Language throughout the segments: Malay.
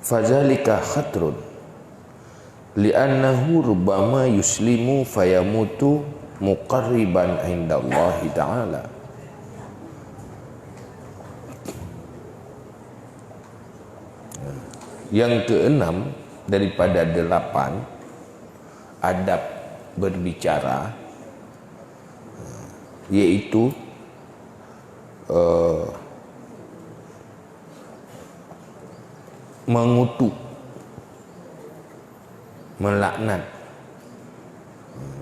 fazalika khatrun li'annahu rubbama yuslimu fayamutu muqarriban indallahi ta'ala. Yang keenam daripada 8 adab berbicara, iaitu mengutuk, melaknat,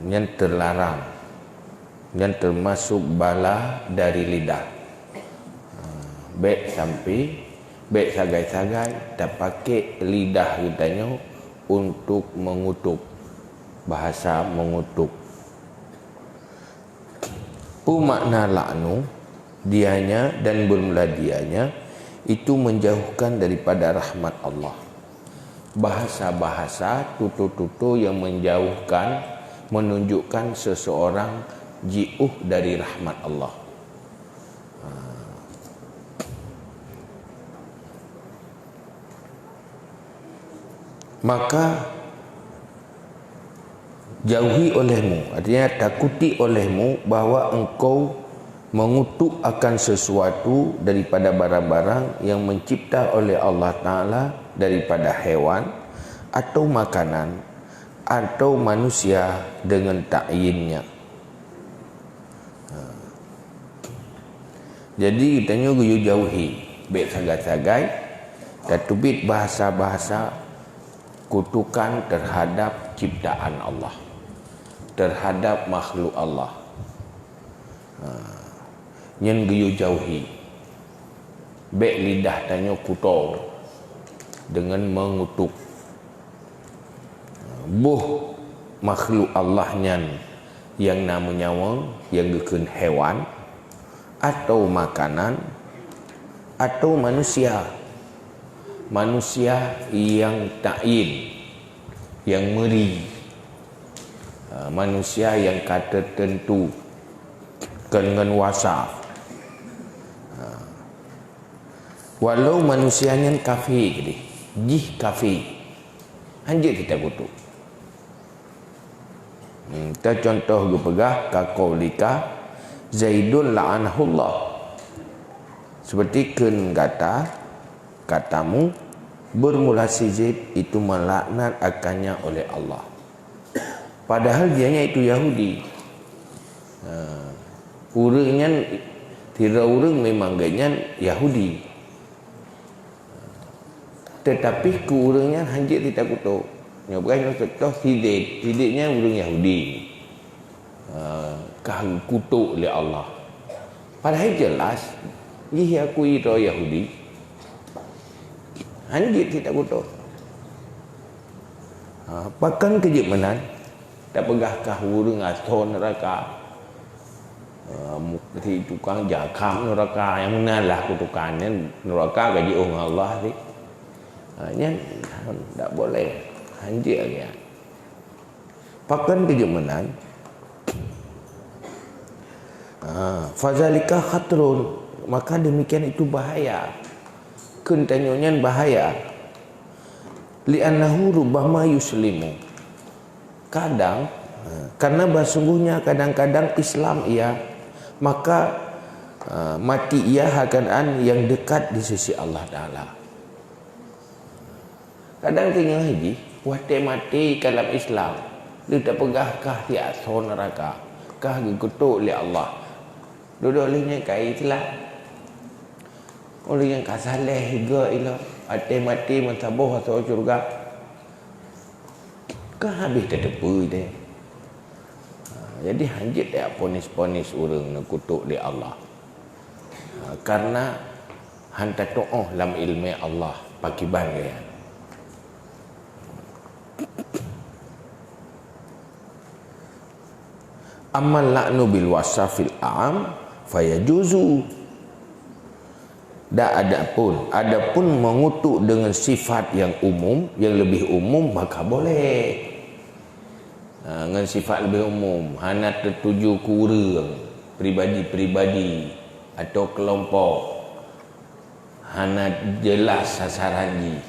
yang terlarang, yang termasuk bala dari lidah. Baik sampai baik sagai-sagai tak pakai lidah kitanya untuk mengutuk, bahasa mengutuk. Makna laknu dianya dan bermula dianya itu menjauhkan daripada rahmat Allah. Bahasa-bahasa tutur-tutur yang menjauhkan, menunjukkan seseorang jauh dari rahmat Allah. Maka jauhi olehmu, artinya takuti olehmu bahawa engkau mengutuk akan sesuatu daripada barang-barang yang mencipta oleh Allah Ta'ala daripada hewan atau makanan atau manusia dengan ta'yinnya. Jadi kitanya jauhi baik sagai-sagai tatubit bahasa-bahasa kutukan terhadap ciptaan Allah, terhadap makhluk Allah. Yang giyu jauhi baik lidah tanya kutuk dengan mengutuk buh makhluk Allah nyan yang namanya yang gekun hewan atau makanan atau manusia yang ta'yin, yang meri, manusia yang kata tentu dengan wasaf, walau manusianya kafir, jih kafir, anjir kita kutuk. Kita contoh gepegah kaqaulika Zaidun la'anahullah, seperti kun katamu bermula si Zaid itu melaknat akannya oleh Allah, padahal dianya itu Yahudi. Urangnya tidak urang memang ganyan Yahudi, tetapi ke urangnya hanjit tidak kutuk. Yang bukan contoh hidiknya urang Yahudi, kau kutuk oleh Allah, padahal jelas dia akui itu Yahudi, hanjit tidak kutuk. Bahkan kejimanan tak pegahkah urang atau neraka, mukti tukang jakam neraka yang menalah kutukannya neraka gaji Allah ni. Nya tak boleh hanjit dia. Bahkan kejimanan fazalika khatrun, maka demikian itu bahaya. Kentanyonya bahaya. Li'annahu rubbama yuslimu, kadang karena sesungguhnya kadang-kadang Islam ia, maka mati ia hakan yang dekat di sisi Allah Ta'ala. Kadang tinggal haji mati dalam Islam, dia tak pegahkah dia asal neraka, kah dikutuk oleh Allah. Dua-duanya kait lah. Orang yang kasaleh juga ilah mati mensabuh asal syurga, kah habis terdepu dia. Jadi hanjit dia ponis-ponis orang nak kutuk di Allah, karena hantar to'oh dalam ilmu Allah pakiban dia. Amal la'nu bil wasafil a'am fayajuzu. Adapun mengutuk dengan sifat yang umum, yang lebih umum, maka boleh. Dengan sifat lebih umum, hanya tertuju ke orang, pribadi-pribadi atau kelompok, hanya jelas sasarannya.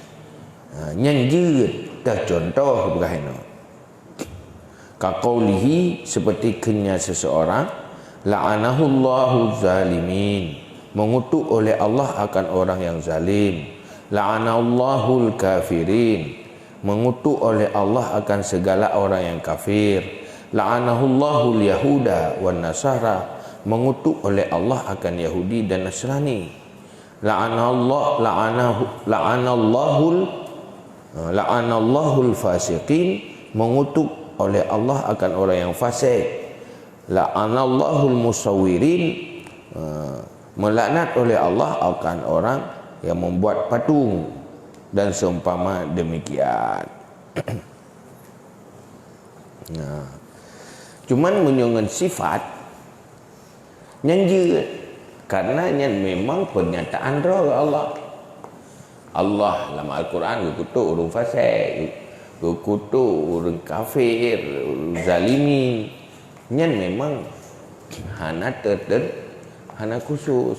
nyanjut tercontoh berkahino kaqaulihi seperti kenya seseorang la'anahullahu zalimin mengutuk oleh Allah akan orang yang zalim la'anallahul kafirin mengutuk oleh Allah akan segala orang yang kafir la'anahullahul yahuda wan nasara mengutuk oleh Allah akan Yahudi dan Nasrani la'anallahul fasiqin mengutuk oleh Allah akan orang yang fasik la'anallahul musawwirin melaknat oleh Allah akan orang yang membuat patung dan seumpama demikian. Nah, cuman menyongan sifat nyanyi karena memang pernyataan roh Allah. Allah dalam Al-Quran kutuk orang fasik, kutuk orang kafir, zalimin. Nyan memang hana hana khusus.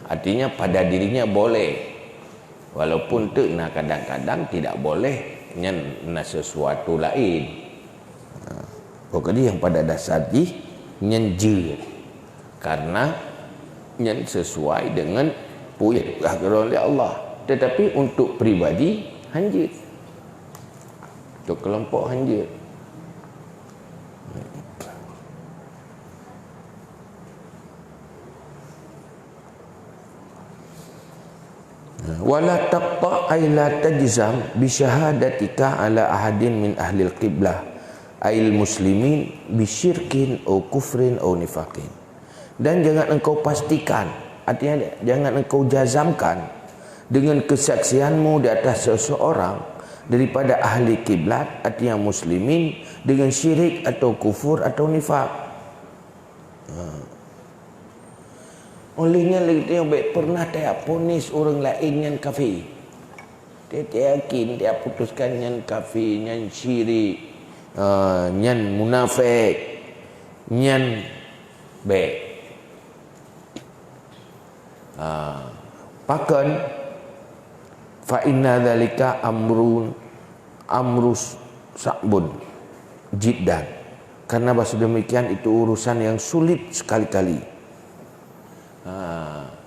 Artinya pada dirinya boleh. Walaupun tu kadang-kadang tidak boleh nyan sesuatu lain. Pokoknya yang pada dasar nyan je karena nyan sesuai dengan perintah oleh Allah. Tetapi untuk pribadi hanjit, untuk kelompok hanjit. Wala taqta ay la tajzam bi syahadatika ala ahadin min ahli al-qiblah ayil muslimin bi syirkin au kufrin au nifaqin. Dan jangan engkau pastikan, artinya jangan engkau jazamkan dengan kesaksianmu di atas seseorang daripada ahli kiblat, artinya muslimin, dengan syirik atau kufur atau nifak. Olehnya dia baik pernah dia ponis orang lain yang kafir. Dia yakin dia putuskan yang kafir, yang syirik, yang munafik, yang baik. Bahkan fa inna dzalika amrus sa'bun jiddan. Karena bahasa demikian itu urusan yang sulit sekali-kali.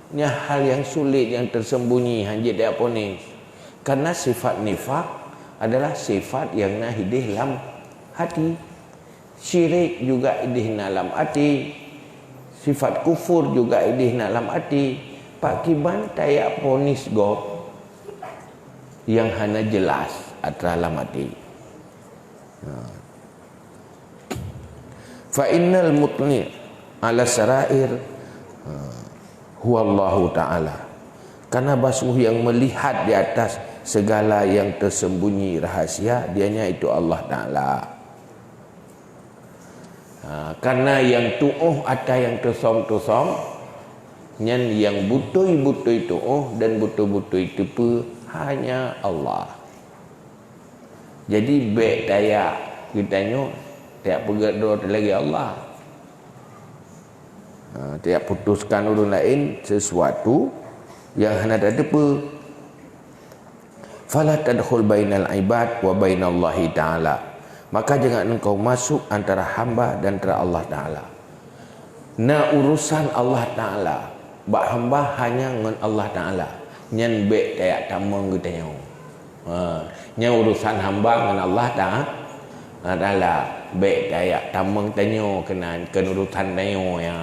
Ini hal yang sulit, yang tersembunyi, hanya dia ponis. Karena sifat nifak adalah sifat yang nahidih dalam hati. Syirik juga idih dalam hati. Sifat kufur juga idih dalam hati. Pak Kiban tayak ponis go yang hanya jelas atas dalam hati. Fa innal mutni ala sarair huwallahu ta'ala. Karena basuh yang melihat di atas segala yang tersembunyi rahasia, dianya itu Allah Ta'ala. Karena yang tu'uh ada yang tersom-tersom, yang butui-butui tu'uh dan butui-butui tepu hanya Allah. Jadi baik daya kitanya tak bergaduh lagi Allah. Tidak putuskan orang lain sesuatu yang hendak ada apa. Fala tadkhul bainal ibad wa bainallahi ta'ala. Maka jangan engkau masuk antara hamba dan antara Allah Ta'ala. Nah urusan Allah Ta'ala, bak hamba hanya dengan Allah Ta'ala. Nyan baik tak tamang kita nyaw. Nya urusan hamba dengan Allah Ta'ala. Baik tak tamang tanyo kena urusan tanyo ya.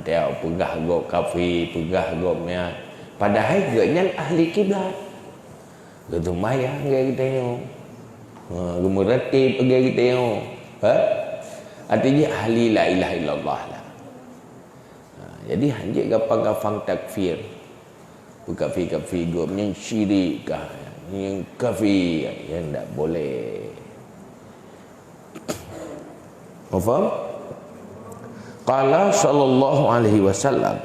Dia pegah go kafi, pegah go ya. Padahal gaknya ahli kiblat. Gitu mayang gaya kita yo. Gemerati pergi kita yo. Artinya ahli la ilaha illallah lah. Jadi hanjik gapang-gapang takfir. Kafir go yang syirik kah, yang kafir yang tak boleh. Faham? Qala sallallahu alaihi wasallam,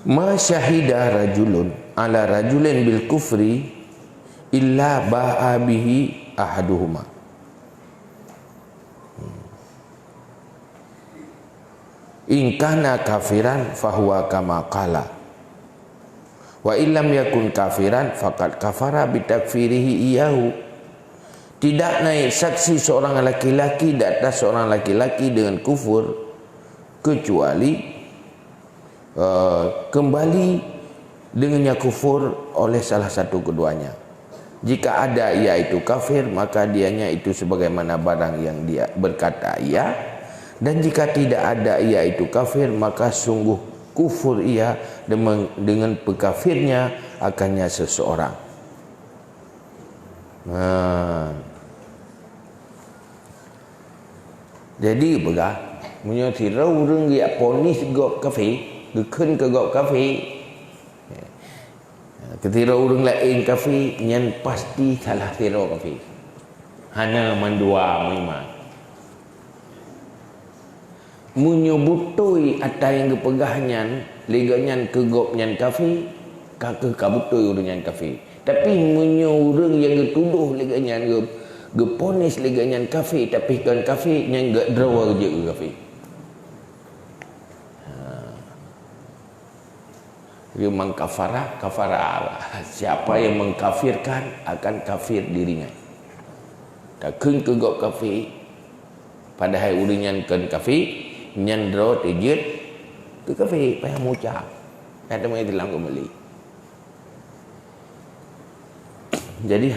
ma syahida rajulun ala rajulin bil kufri illa ba'a bihi ahaduhuma. In kana kafiran fahuwa kama qala. Wa illam yakun kafiran faqad kafara bitakfirihi iyahu. Tidak naik saksi seorang laki-laki di atas seorang laki-laki dengan kufur kecuali kembali dengannya kufur oleh salah satu keduanya. Jika ada ia itu kafir, maka dianya itu sebagaimana barang yang dia berkata ia, dan jika tidak ada ia itu kafir, maka sungguh kufur ia dengan pekafirnya akannya seseorang. Jadi begah menyotira urang dia ponis gok kafe, gekun ke gok kafe. Ketika urang lain kafe, nyan pasti salah tira kafe. Hana mandua memang. Menyebutui ada yang kepegahnya leganyan kegopnya kafe kakek kabutui urangnya kafe, tapi menyurung yang ketuduh leganyan geponis leganyan kafe, tapi kan kafe yang gak drawa je ke kafe. Dia mengkafara siapa yang mengkafirkan akan kafir dirinya. Takun kegop kafe padahal urangnya kan kafe nyandro tejit ke kafe payah mucap ada mai dalam kembali. Jadi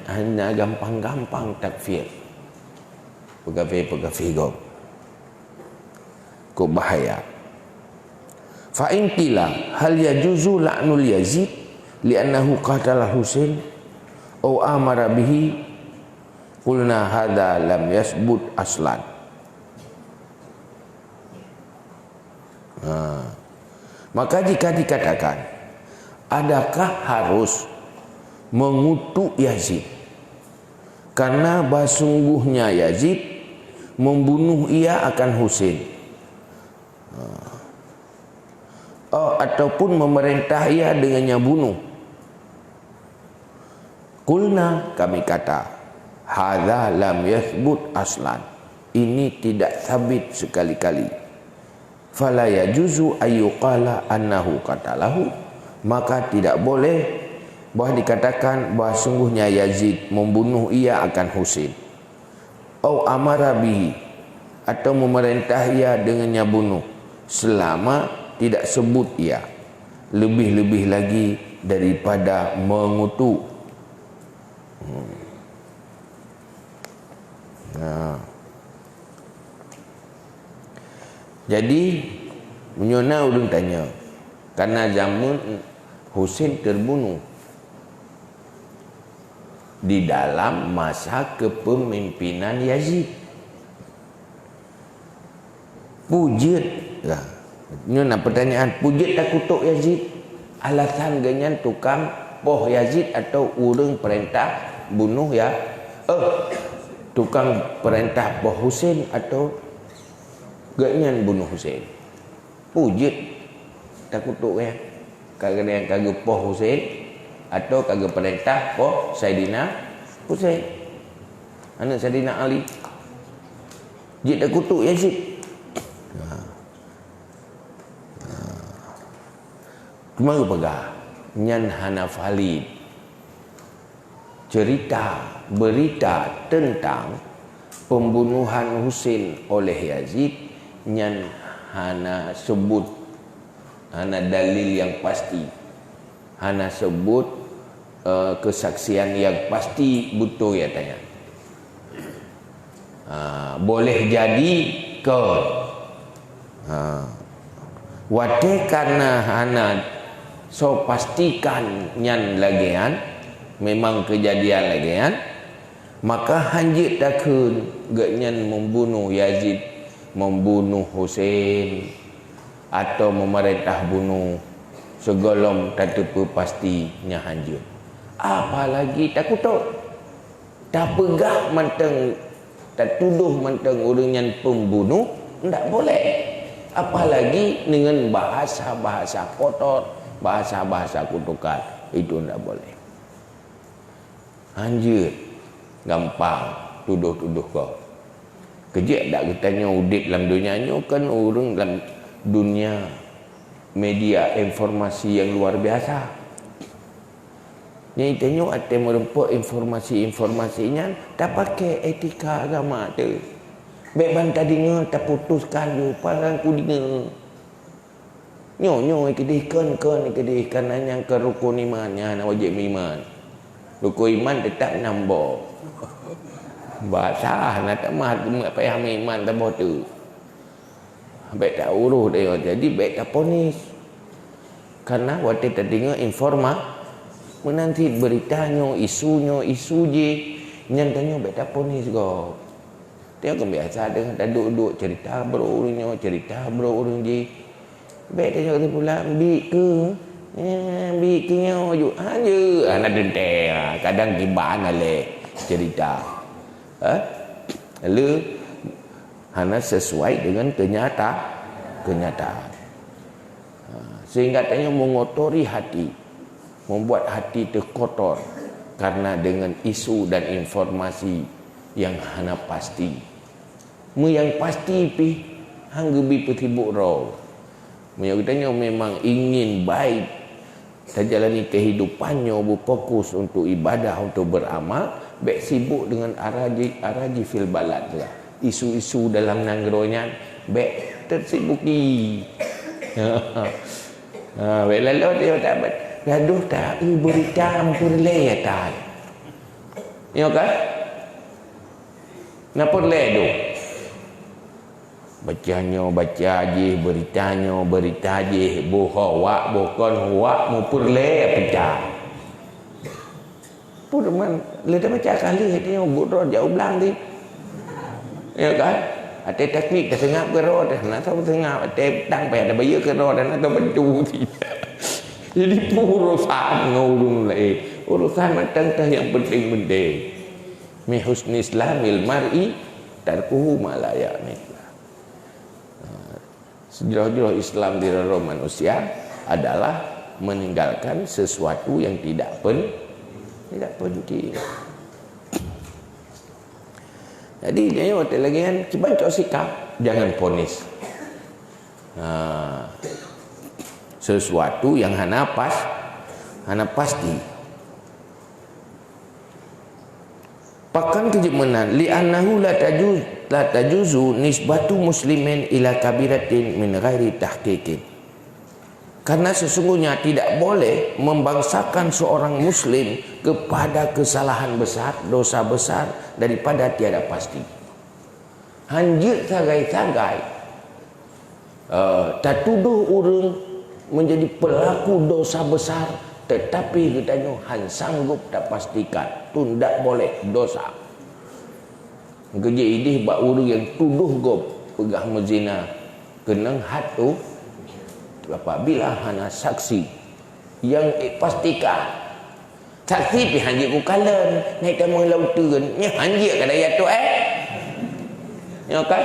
hanya gampang-gampang takfir pegawai kok bahaya. Fa in qila hal yajuzu la'nul Yazid li'annahu qatala Husain aw amara bihi qulna hadza lam yasbut aslan. Maka jika dikatakan adakah harus mengutuk Yazid karena sungguhnya Yazid membunuh ia akan Husain ataupun memerintah ia dengannya bunuh, qulna kami kata hadza lam yathbut aslan, ini tidak sabit sekali-kali. Fala yajuzu ayyuqala annahu qatalahu, maka tidak boleh bahwa dikatakan bahwa sungguhnya Yazid membunuh ia akan Husain, au amara bihi, atau memerintah ia dengannya bunuh, selama tidak sebut ia, lebih-lebih lagi daripada mengutuk. Jadi menyona ulun tanya, karena zaman Husain terbunuh di dalam masa kepemimpinan Yazid. Pujit lah. Nyona pertanyaan, pujit tak kutuk Yazid? Alasan ganyan tukang poh Yazid atau urang perintah bunuh ya? Tukang perintah poh Husain atau ganyan bunuh Husain? Pujit tak kutuk ya? Kagak yang kagak poh Husain atau kagak perintah poh Saidina Husain, anak Saidina Ali. Jid tak kutuk Yazid. Kemana pegah nyan hana valid berita tentang pembunuhan Husain oleh Yazid, nyan hana sebut, hana dalil yang pasti, hana sebut kesaksian yang pasti betul ya tanya. Boleh jadi ke wate karena hana so pastikan nyan lagian memang kejadian lagian, maka hanjit takun ganyan membunuh Yazid, membunuh Husain atau memerintah bunuh segolong tak tepu pastinya hanjut. Apalagi tak kutuk, tak pegah menteng, tak tuduh menteng orang yang pembunuh, tak boleh. Apalagi dengan bahasa-bahasa kotor, bahasa-bahasa kutukan, itu tak boleh. Hanjut, gampang tuduh-tuduh kau. Kejap tak katanya udip dalam dunia ni kan orang dalam dunia media informasi yang luar biasa. Ni tengok ada merempuk informasinya tak pakai etika agama tu. Baik bantah dengar tak putuskan je parang ku dengar. Nyo ikidihkan yang ke rukun imannya nak wajib iman. Rukun iman tetap nambah. Basah nak tak mah payah iman tak boleh tu. Baik tak urus dia jadi baik tak ponis. Karena waktu tak dengar menanti beritanya, isu je nyantanya baik tak ponis go. Dia kan biasa dengan duduk cerita bro orang je. Baik tanya kata pula bik ke nyo ju aje anak dente kadang gibana le cerita. Lalu hanya sesuai dengan kenyataan. Sehingga tanya mengotori hati, membuat hati terkotor karena dengan isu dan informasi yang hanya pasti. Yang pasti pi hangga bi petibuk roh. Katanya memang ingin baik terjalani kehidupannya berfokus untuk ibadah, untuk beramal, baik sibuk dengan araji fil balad lah. Isu-isu dalam nanggronya baik tersibuki. Baik lalu dia dapat gaduh tak berita ampun le ya tak. Ya kan? Napa le tu? Baca je berita je bohawak bokon huak mupur le pecah. Purman le dah macam kali dia bodoh jauh belang dia. Ya kan? Ada teknik dah sengap ke roh dah nak tahu sengap ada tang payah ada bayar ke roh dan nak tahu bencu tidak. Jadi urusan ngurung lain. Urusan macam yang penting-penting. Mi husni islamil mar'i tarkuhu ma la ya'ni. Sejarah Islam di dalam manusia adalah meninggalkan sesuatu yang tidak penting. Jadi dia waktu lagi kan cepat sikap, jangan ponis. Sesuatu yang hana pasti. Pakan kejemenan li'annahu la tajuzu nisbatu muslimin ila kabiratin min ghairi tahqiqin. Karena sesungguhnya tidak boleh membangsakan seorang muslim kepada kesalahan besar, dosa besar daripada tiada pasti. Hanjir sagai-sagai tak tuduh orang menjadi pelaku dosa besar, tetapi katanya han sanggup tak pastikan tu tak boleh dosa. Kerja ini bak orang yang tuduh gop pegah mezina kenang hatu apabila hana saksi yang pastikan saksi pi hanjir ku kalen naik tamu lautan nya hanjir kada ya tu ya kan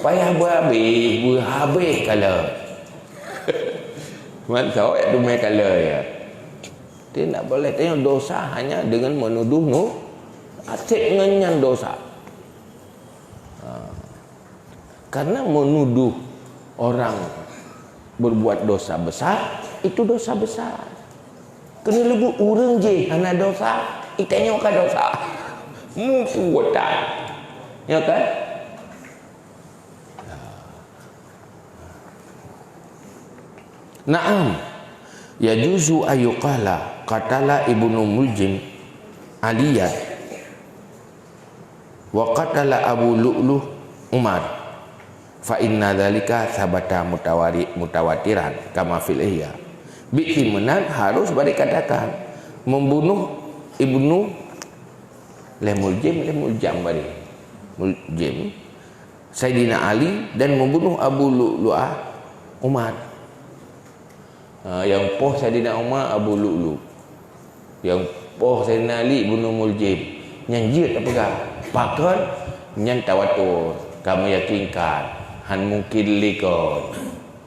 payah berhabis kalau mantau ya tu mai kalau ya dia tak boleh tengok dosa hanya dengan menuduh asyik ngenyan dosa. Karena menuduh orang berbuat dosa besar itu dosa besar. Kena lebih orang je hana dosa, itanya ka dosa. Mupu gotan. Ya kan? Naam. Yajuzu ayuqala qatala Ibnu Muljim Aliyah wa qatala Abu Lu'luh Umar fa inna dzalika sabata mutawatiran kama fil ihya. Bikin menang harus dikatakan membunuh Ibnu Muljam bari Muljim Sayyidina Ali dan membunuh Abu Lu'lu'ah Umar. Yang poh Sayyidina Umar Abu Lu'lu', yang poh Sayyidina Ali Ibnu Muljim nyanjir tak pegang pakon nyan tawatur kamu yakinkan han mungkin likon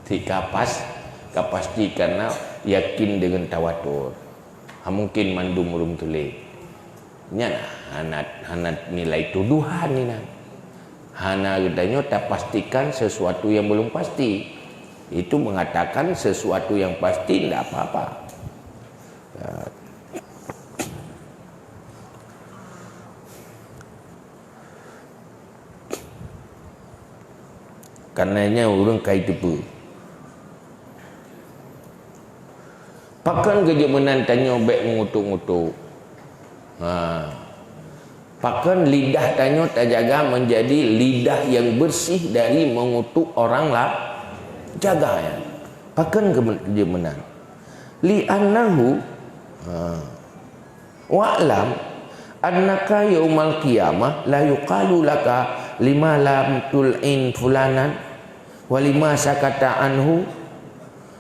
si kapastikan yakin dengan tawatur han mungkin mandum rum tulik nyan hanat nilai tuduhan ni nak. Hana katanya tak pastikan sesuatu yang belum pasti. Itu mengatakan sesuatu yang pasti tidak apa-apa. Karenanya orang kait tepu. Pakan kerja menantanya baik mengutuk-ngutuk. Pakan lidah tanya tak jaga menjadi lidah yang bersih dari mengutuk orang lah. Jaga ya. Pakan kerja menang. Li'annahu wa'lam annaka yaumal qiyamah la yuqalu laka lima lam tul'in fulanan wa lima sakata anhu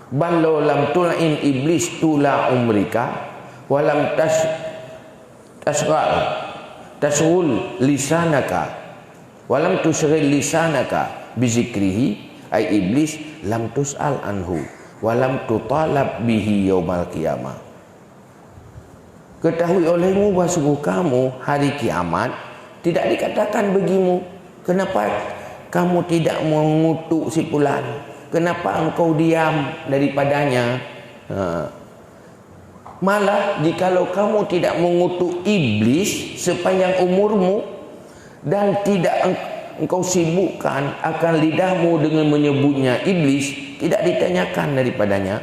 ballo lam tul'in iblis tula umrika walam tashghul lisanaka walam tushghil lisanaka bizikrihi ay iblis lam tus'al anhu walam tutalab bihi yaumal qiyamah. Ketahui olehmu bahawa sungguh kamu hari kiamat tidak dikatakan bagimu kenapa kamu tidak mengutuk si fulan, kenapa engkau diam daripadanya. Malah jikalau kamu tidak mengutuk iblis sepanjang umurmu dan tidak engkau sibukkan akan lidahmu dengan menyebutnya iblis, tidak ditanyakan daripadanya,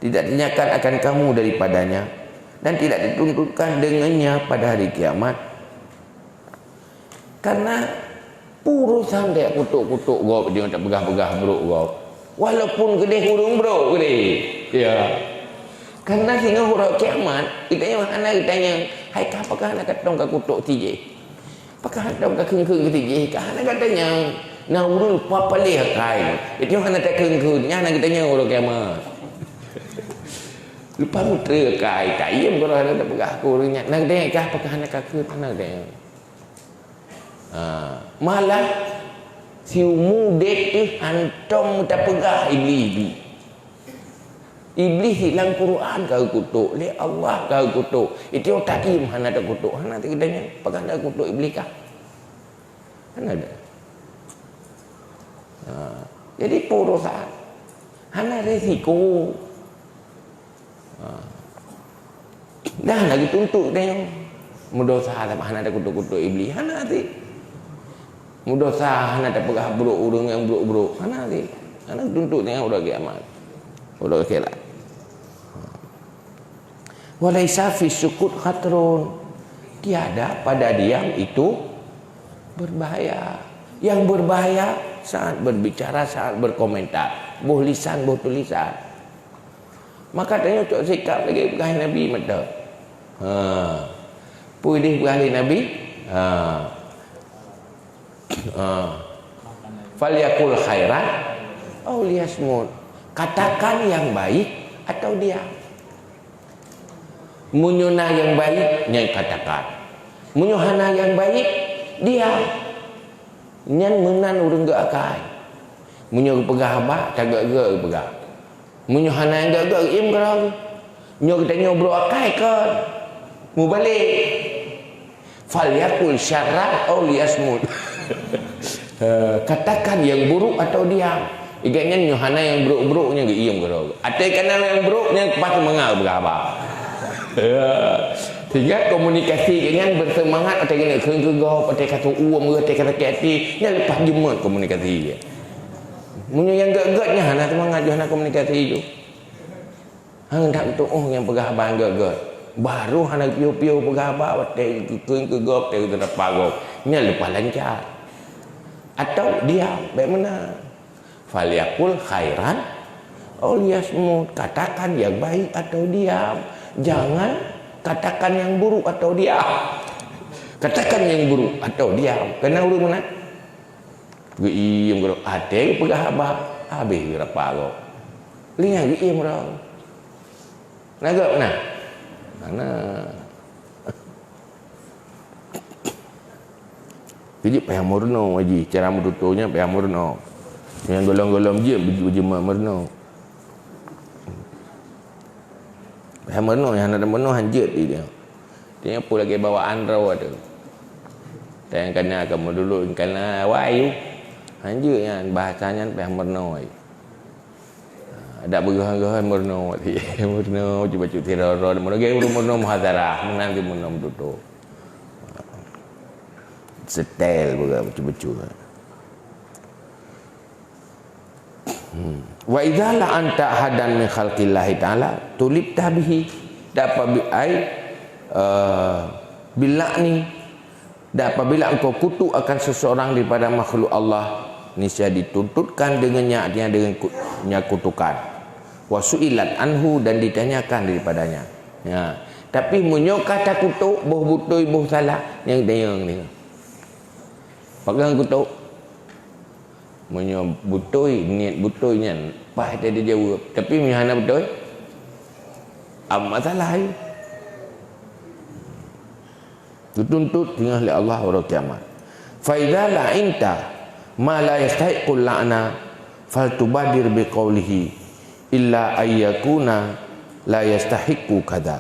tidak ditanyakan akan kamu daripadanya, dan tidak dituntutkan dengannya pada hari kiamat. Karena urusan dia kutuk-kutuk gop, dia tak pegah-pegah beruk gop, walaupun kedih hurung beruk kedih ya. Karena sehingga huruf kiamat kitanya mana kitanya hai kah apakah nak katong ka kutuk tije, apakah katong ka keung-keung tije kah nak katanya na urul papalih kai itu hana tak keung-keung nya nak kitanya huruf kiamat lupa mutra kai tak iem kalau ada tak pegah kurungnya nak katanya kah apakah nak ka keung nak katanya malah si mudet tu antong tak pegah iblis. Iblis hilang Quran kau kutuk, li Allah kau kutuk. Itu tak im hana tak kutuk, hana tak kitanya pakai nak kutuk iblis kah? Hana ada. Jadi urusan hana resiko. Dah lagi tuntut dia. Mudosa tak hana tak kutuk-kutuk iblis, hana ti. Mudosa hana tak pegah buruk urang yang buruk-buruk, hana ti. Hana tuntut dengan udah kiamat. Udah akhirat. Walaisa fi sukut khatrun, tiada pada diam itu berbahaya. Yang berbahaya saat berbicara, saat berkomentar, boh lisan, boh tulisan. Maka tanya cok sikap lagi pegah Nabi mata. Pulih pegah Nabi. Falyakul khairan aw liyasmut. Katakan yang baik atau diam. Munyuna yang baik yang katakan, munyuhana yang baik diam. Nyan menan urang gak akai. Munyo pegah abak tak gak pegah. Munyuhana yang gak im kerang. Nyo kita nyobro akai kan. Mu balik. Falyakul syarran aw liyasmut. Katakan yang buruk atau diam. Igaknya nyuhana yang buruk-buruknya gak im kerang. Atau kana yang buruknya pas mengal pegah abak. Sehingga komunikasi dengan bersemangat atau kena keung-keung atau kata uam atau kata hati nya lepas jemut komunikasi dia. Munyo yang gak-gatnya hana semangat hana komunikasi itu. Hang tak betul yang pegah abang gak-gat. Baru hana piu-piu pegah abang atau keung-keung atau terpagok. Nya lepas lancar. Atau diam, bagaimana? Falyakul khairan aw liyasmut, katakan yang baik atau diam. Jangan katakan yang buruk atau diam. Katakan yang buruk atau diam. Kena urut mana? Geiem kalau ate pegah abah habis berapa kau. Lihat geiem orang. Nagak mana? Mana? Jadi payah murno haji, cara menuturnya payah murno. Yang golong-golong je biji murno. Payah murno yang ada murno hanjat dia. Tanya pun lagi bawaan raw ada. Tanya kena kamu dulu kena wayu. Hanja yang bahasanya peh mernoi. Ada bergahan-gahan merno ti. Merno cuba cuti roro merno ge merno muhadarah menang di merno tutu. Setel juga cuba-cuba. Wa idza la anta hadan min khalqillah taala tulib tabihi dapat bi ai bilakni dan apabila engkau kutuk akan seseorang daripada makhluk Allah niscaya dituntutkan dengannya artinya dengan kutukan wasuilat anhu dan ditanyakan daripadanya ya tapi munyo kata kutuk boh butoi boh salah yang dayang ni pegang kutuk munyo butoi niat butoinya pah dia jawab tapi mihana butoi masalah ai dituntut dengan oleh Allah pada kiamat. Fa idza la'inta ma la yastahiqul la'na faltubadir biqaulihi illa ayyakuna la yastahiqu kada.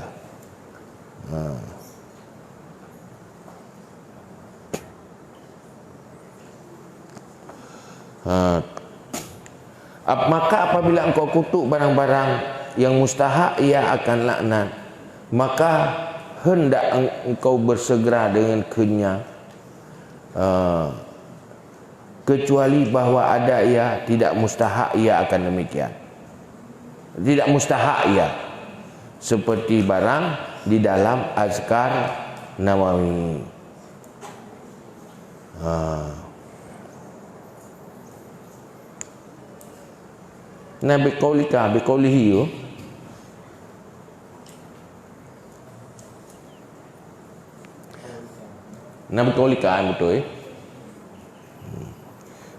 Maka apabila engkau kutuk barang-barang yang mustahak ia akan laknat, maka hendak engkau bersegera dengan kenyang kecuali bahawa ada ia tidak mustahak ia akan demikian. Tidak mustahak ia seperti barang di dalam azkar Nawawi. Nabi qaulika bi qaulihi Nabi kaulikan betul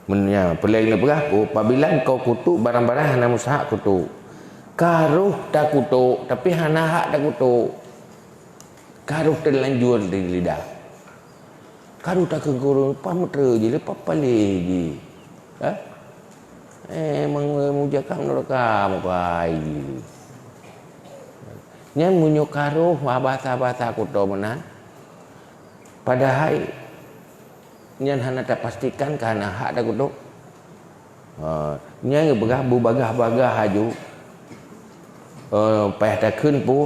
mennya pelai ni berapa apabila kau kutuk barang-barang hana mustahak kutuk karuh tak kutuk tapi hana hak tak kutuk karuh terlanjur di lidah karuh tak keguru pametra je lepas palih je mengmujakan neraka mukai nyan munyo karuh bahasa-bahasa kutuk menan padahal nyan hana tak pastikan kerana hak dah kutuk nyan bagah-bagah haju payah tak kun pu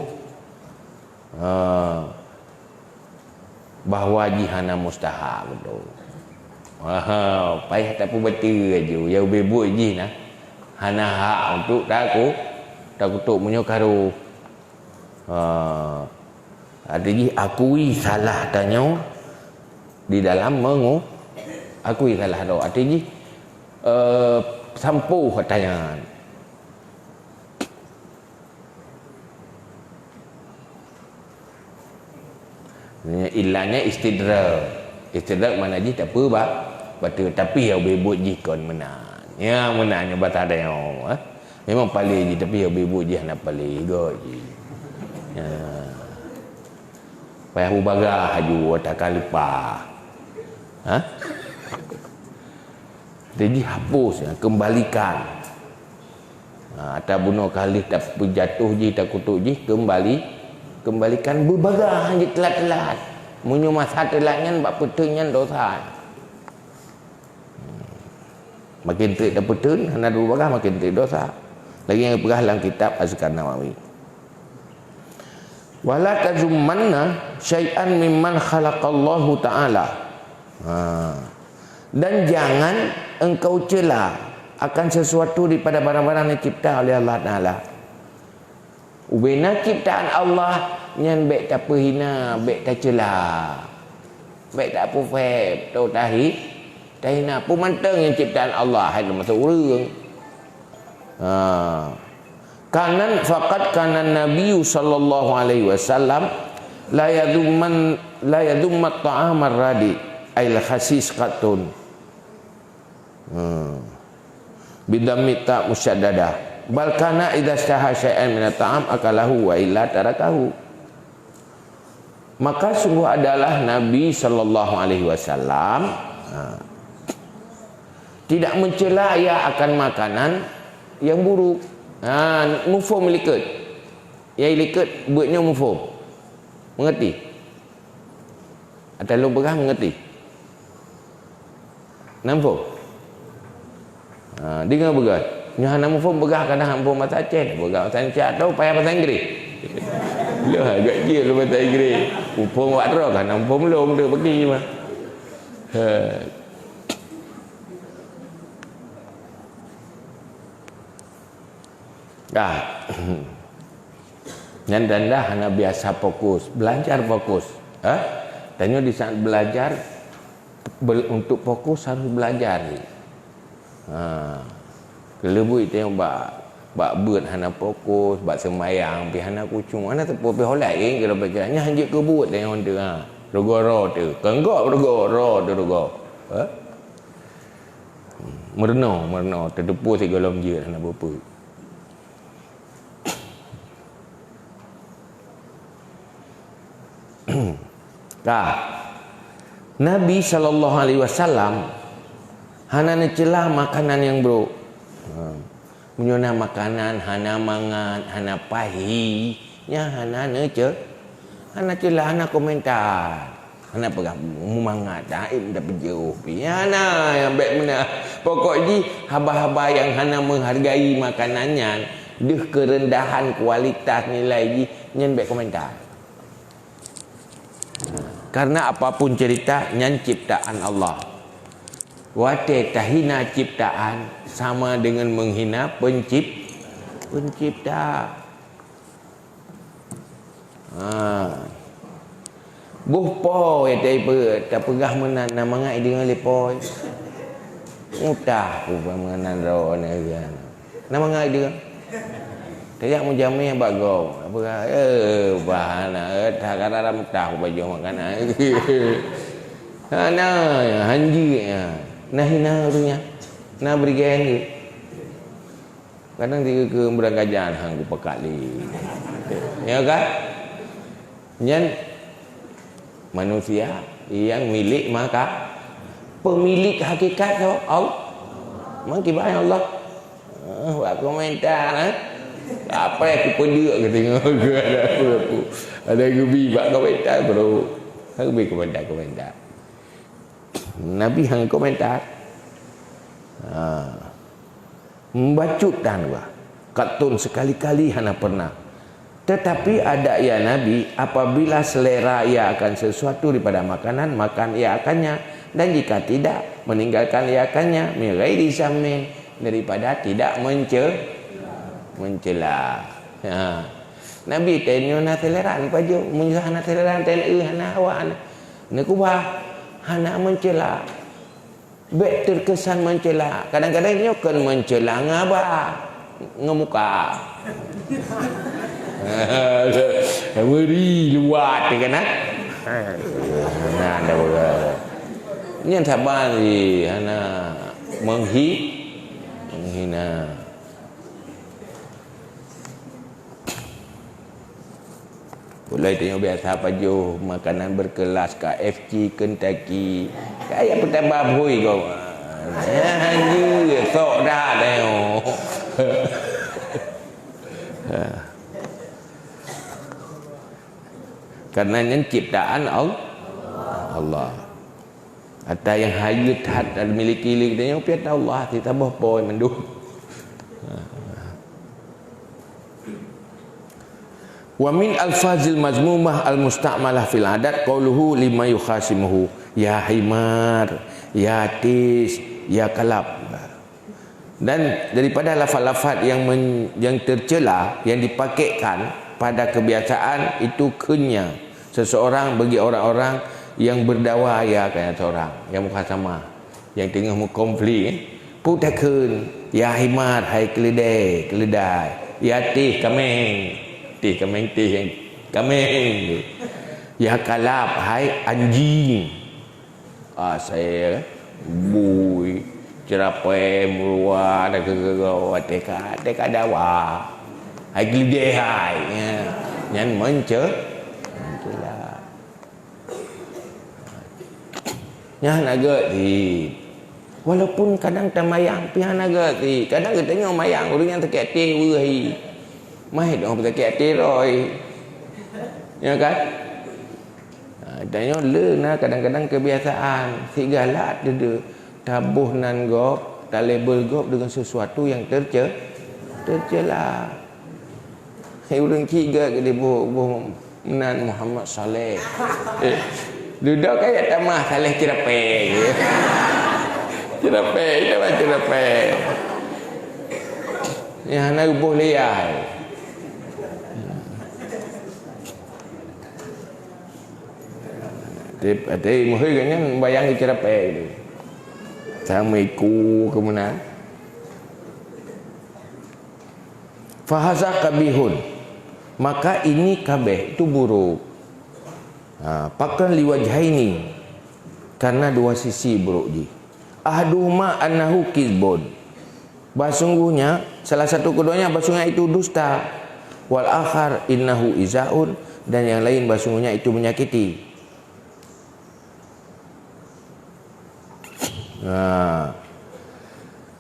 bahawa jihana mustahak betul payah tak pu baca aju yang bebut ji nah hana hak untuk tak kutuk munyo karu ada ji akui salah tanya di dalam akui salah do ada ji sampu katanya ilahnya istidrak mana ji tak apa betul tapi yang bebut ji kon menang ya menangnya batal ada memang paling ji tapi yang bebut ji nak paling go ji payah ubagah haju takkan lupa jadi hapus kembalikan atau bunuh kali tak jatuh je tak kutuk je kembalikan berbagah je telat-telat munyo masa telatnya bak petungnya dosa makin terik tak petun hana berbagah makin terik dosa lagi yang perah dalam kitab Azkar Nawawi wala tazummanna syai'an mimman khalaqallahu ta'ala dan jangan engkau cela akan sesuatu daripada barang-barang yang dicipta oleh Allah Ta'ala ubena ciptaan Allah nyan baik tak perhina baik tak cela baik tak apa feb tau tahi tahina pun manteng yang ciptaan Allah hai masuk urang kanan faqad kanan Nabi sallallahu alaihi wasallam la yadummat ta'am ar-radi ail khasis qatun bidammi ta musyaddadah bal kana idza staha syai'an min at-ta'am akalahu wa illa tarakahu maka sungguh adalah Nabi sallallahu alaihi wasallam tidak mencela ia akan makanan yang buruk mufhum likut. Yang likut buatnya mufhum. Mengerti? Atau lu berah mengerti? Nampak? Dengar berah. Nya nama pun berah kadang pun bahasa Aceh, berah bahasa Aceh atau payah bahasa Inggeris. Lah agak dia lu bahasa Inggeris. Pun buat roh kan pun belum dia pergi mah. Dan dah hanya biasa fokus, belajar fokus. Tanya di saat belajar untuk fokus harus belajar. Kelebui tengok bak beut hana fokus, bak sembayang pi hana kucung. Ana tepo pi holai kalau bacanya hanjik ke buat tengok tu Rogo tu. Kenggok rogo tu rogo. Merno terdepu segolong je hana berapa. Nabi SAW hana celah makanan yang bro. Menyona makanan hana mangan, hana pahi, nya hana nece. Hana celah, hana komentar. Hana pegang memangat daim dah berjauh. Hana yang baik mana. Pokoknya haba-haba yang hana menghargai makanannya, deh kerendahan kualitas nilai ji nyen baik komentar. Karena apapun cerita nyan ciptaan Allah. Wate tahina ciptaan sama dengan menghina pencipta. Buh poi tak pegah menan namangai dengan lepoi. Mutah ku menganan ro kan. Namangai dia. Tayak mujamih bago. Apa bahana tak kada mutah baju makanan. Hana hanji nahina runya. Na berigen ke. Kadang tiga ke berangkajan hang ku pekali. Ya kan? Nyan manusia yang milik maka pemilik hakikat tu Allah. Mungkin baik Allah. Buat komentar apa yang aku pendek ke tengok ke ada apa. Ada gubi buat komentar bro. Aku bagi komentar. Nabi hang komentar. Membacut dan katun sekali-kali hana pernah. Tetapi ada ya Nabi, apabila selera ia akan sesuatu daripada makanan, makan ia akannya, dan jika tidak, meninggalkan ia akannya, min ghairi samin, daripada tidak mencela. Nabi tenyo na teleran pajo, munyah na teleran hana awak na kubah hana mencela. Bek terkesan mencela. Kadang-kadang nyo kan mencela ngabah ngemuka. Beri luat kan nah ada ini sabar ni hana menghina. Boleh tengok biasa pajo makanan berkelas KFC, Kentucky. Kayak petambah boy kau. Hanji sok dah tengok. Karena ini ciptaan Allah. Atau yang hayat hat dan miliki tengok piat Allah ditambah boy menduk. Wa min alfazil mazmumah almusta'malah fil adat qauluhu lima yukhasimuhu ya himar ya tis ya kalab. Dan daripada lafaz-lafaz yang tercela yang dipakaikan pada kebiasaan itu kenya seseorang bagi orang-orang yang berdakwa ya kayak seorang yang mukhasamah yang tengah berkonflik putakeun ya himar hai keledai ya tis kameng yang kameng ya kalab hai anjing saya bui cerapai merua ada kegagawa teka dawa hai gede hai nyan mencela nyan agak di walaupun kadang tamayang pian agak di kadang kita tengok mayang orang yang terkete wei mai dong terkete roi ya kan Tanya le kadang-kadang kebiasaan si galak dia tabuh nan gop, tak label gop dengan sesuatu yang tercela. Orang kira ke dia buh nan Muhammad Saleh. Duduk kayak tamah Saleh Cerapek. Cerapek, dia cerapek. Yang nak buh liai. Tapi mungkin kan bayang cerapek tu. Sama iku kemudian. Fahaza kabihun. Maka ini kabeh itu buruk. Pakan liwajhaini, karena dua sisi buruk ji. Ahaduhuma annahu kizbun. Basungguhnya salah satu keduanya basungnya itu dusta. Wal akhar innahu izaun, dan yang lain basungguhnya itu menyakiti.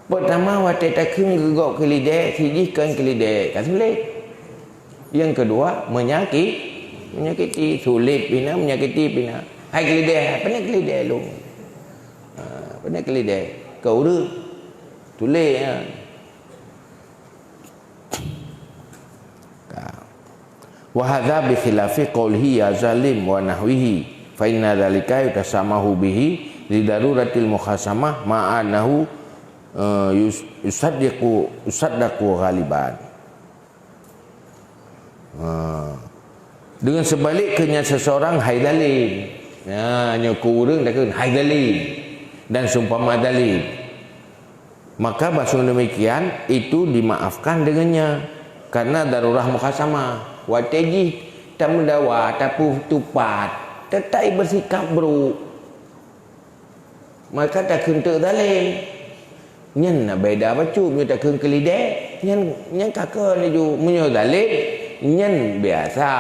Pertama watai takung gegok kelidek, siji kan kelidek kan sulit. Yang kedua menyakiti, sulit pina, menyakiti pina. Hai kelidek, apa ni kelidek lu? Apa ni kelidek? Kau ru tulis ya. Wa hadza bi khilafi qawlihi ya zalim wa nahwihi fa inna dzalika yutasamahu bihi li daruratil mukhasamah ma'anahu yusaddaqu ghaliban. Dengan sebaliknya seseorang hai zalim, nyoku urang dah kan hai zalim dan sumpama zalim, maka bahasa demikian itu dimaafkan dengannya karena darurah mukhasamah. Wateji tak mendawa tapi tupat tetap bersikap buruk, maka tak kena zalim. Nyen nak beda bacu nyo tak kena kelidek, nyen kakak ni ju menyo zalim. Nyen biasa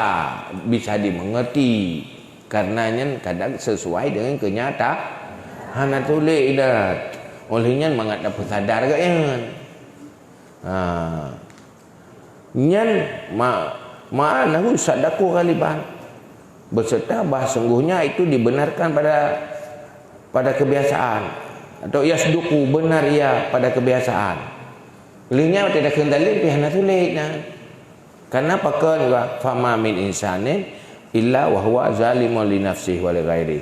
bisa dimengerti karena nyen kadang sesuai dengan kenyataan. Hana tulis dah. Oleh nyen mangat dapat sadar ke nyen. Nyen ma'anahu sadaku ghaliban. Berserta bahasa sungguhnya itu dibenarkan pada kebiasaan, atau yasduku benar ia pada kebiasaan. Olehnya tidak kendali pihana tulis nah. Karena pakan wa fama min insanin illa wa huwa zalimun li nafsihi wa li ghairihi.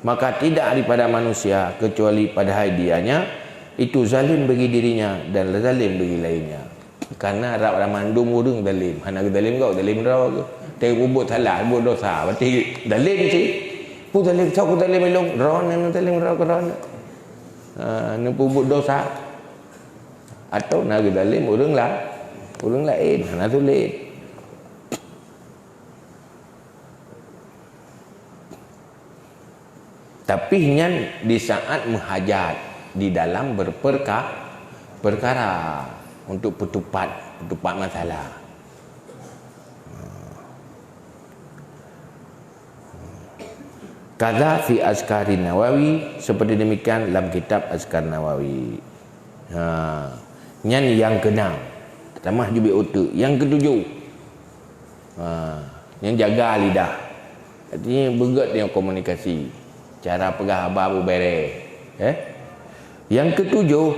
Maka tidak daripada manusia kecuali pada dianya itu zalim bagi dirinya dan zalim bagi lainnya. Karena Arab ramandum urang zalim. Hana zalim kau zalim rau ke. Tei ubut salah, ubut dosa. Berarti zalim si. Pu zalim cak zalim melong ron nan zalim rau ke ron. Nu ubut dosa. Atau nak zalim urang lain. Hana tulis. Tapi nyan di saat menghajat di dalam perkara untuk petupat masalah. Kaza fi Azkarin Nawawi, seperti demikian dalam kitab Azkar Nawawi. Nyan yang keenam, tamah jubi utu. Yang ketujuh, yang jaga lidah. Artinya begat dengan komunikasi. Cara pegah babu bere. Yang ketujuh,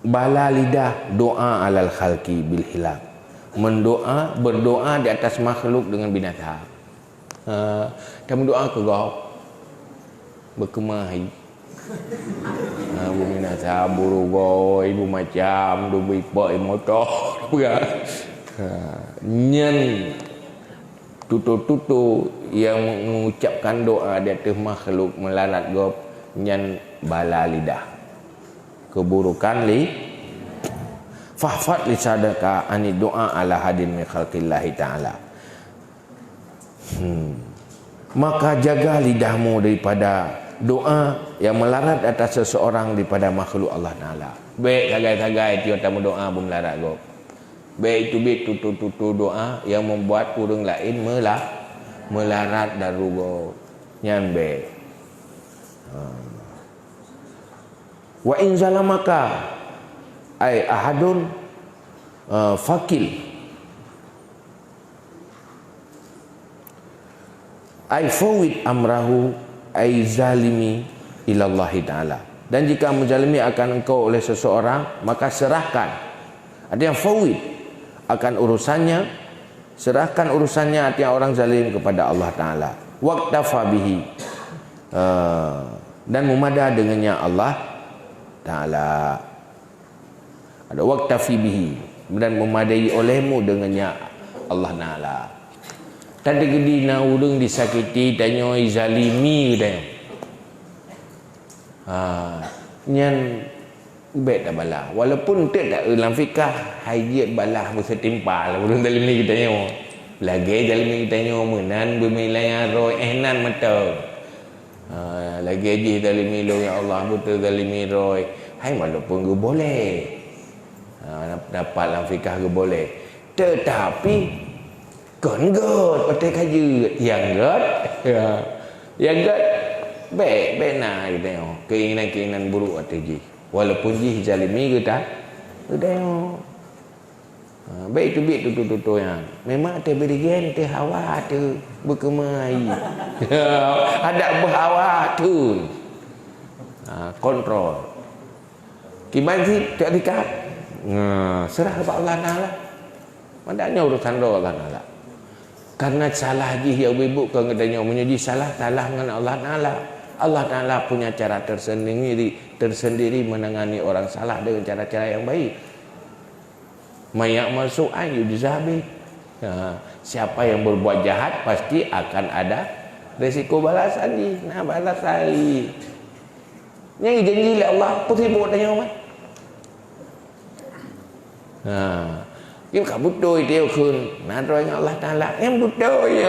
bala lidah doa alal khalqi bil hilak. Berdoa di atas makhluk dengan binatang. Dan berdoa ke kau berkemahi. Binatang buru kau ibu macam dubi pak motor. Nyen tutu yang mengucapkan doa di atas makhluk melarat gop nyan bala lidah. Keburukan fahfat li sadaka ani doa ala hadin min khalqillahi ta'ala. Maka jaga lidahmu daripada doa yang melarat atas seseorang daripada makhluk Allah Ta'ala. Baik sagai-sagai dia tamu doa pun melarat gop. Baik itu tutu doa yang membuat orang lain melarat dan rugo nyan baik. Wa in zalamaka ay ahadun fakil Ai fawid amrahu ai zalimi ilallahi ta'ala. Dan jika menzalimi akan engkau oleh seseorang, maka serahkan. Ada yang fawid akan urusannya, serahkan urusannya artinya orang zalim kepada Allah Ta'ala. Waqtafa bihi, dan memadai dengannya Allah Ta'ala. Ada waqtafi bihi, dan memadai olehmu dengannya Allah Ta'ala. Tadi gedi na urang disakiti tanya zalimi dia. Nyan bet dah bala. Walaupun tak dalam fikah hajiat balah bersetimpal urang dalam ni kita tanya. Lagi dalam ni kita tanya menan bermilai roy ehnan mata. Lagi aji dalam lo ya Allah betul dalam roy. Hai walaupun gue boleh. Dapat dalam fikah gue boleh. Tetapi kon god pakai kayu yang god yang god baik nah kita tengok keinginan buruk atau ji walaupun ji zalimi kita tengok baik tu bit tu yang memang ada berikan ada hawa tu berkemai ada berhawa tu kontrol gimana sih tak dekat serah kepada Allah Ta'ala mandaknya urusan Allah Ta'ala. Karena salah ji ya ibu kan katanya menjadi salah dengan Allah Taala. Allah Taala punya cara tersendiri menangani orang salah dengan cara-cara yang baik. Mayak su'an yujzabi. Siapa yang berbuat jahat pasti akan ada resiko balasan ji. Nah balas sekali. Yang janji oleh Allah putih buat tanya orang. Em kamu đôi theo khun na rồi Allah Taala em bút đôi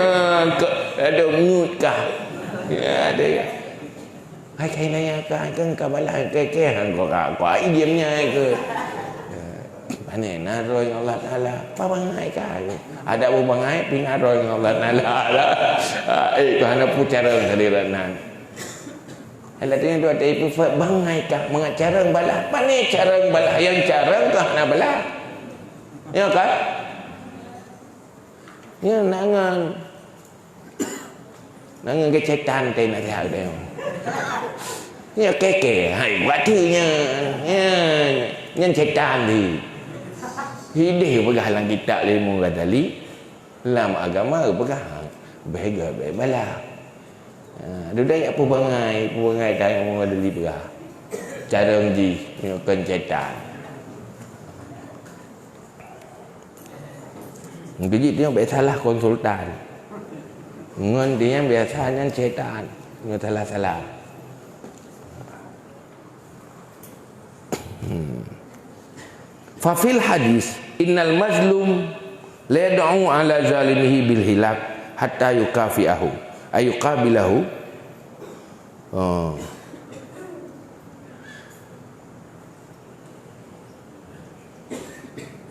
ada ngutah ya ada hai kai naya ka kan kabala ke han ko ka kwa idiamnya ke ane na rồi Allah Taala pa bangai ka ada bu bangai ping rồi Allah Taala ko hana pucara hadiran Alat ini tu ada ibu bangai ka mengacara bala pane cara bala yang cara ka na bala ya kan? Ya nangan kecetan teh nak hal dia. Ya keke, hai watunya. Ya nyan cetan ni. Hidup pegahalang kita lemu gadali. Dalam agama pegang bega bala. Dudai apa bangai dah yang gadali pegah. Cara ji kan cetan. Jadi dia biasalah konsultan. Ngan dia biasanya setan. Ngan salah. Fafil hadis innal mazlum la yad'u ala zalimihi bil hilak hatta yukafi'ahu ayuqabilahu.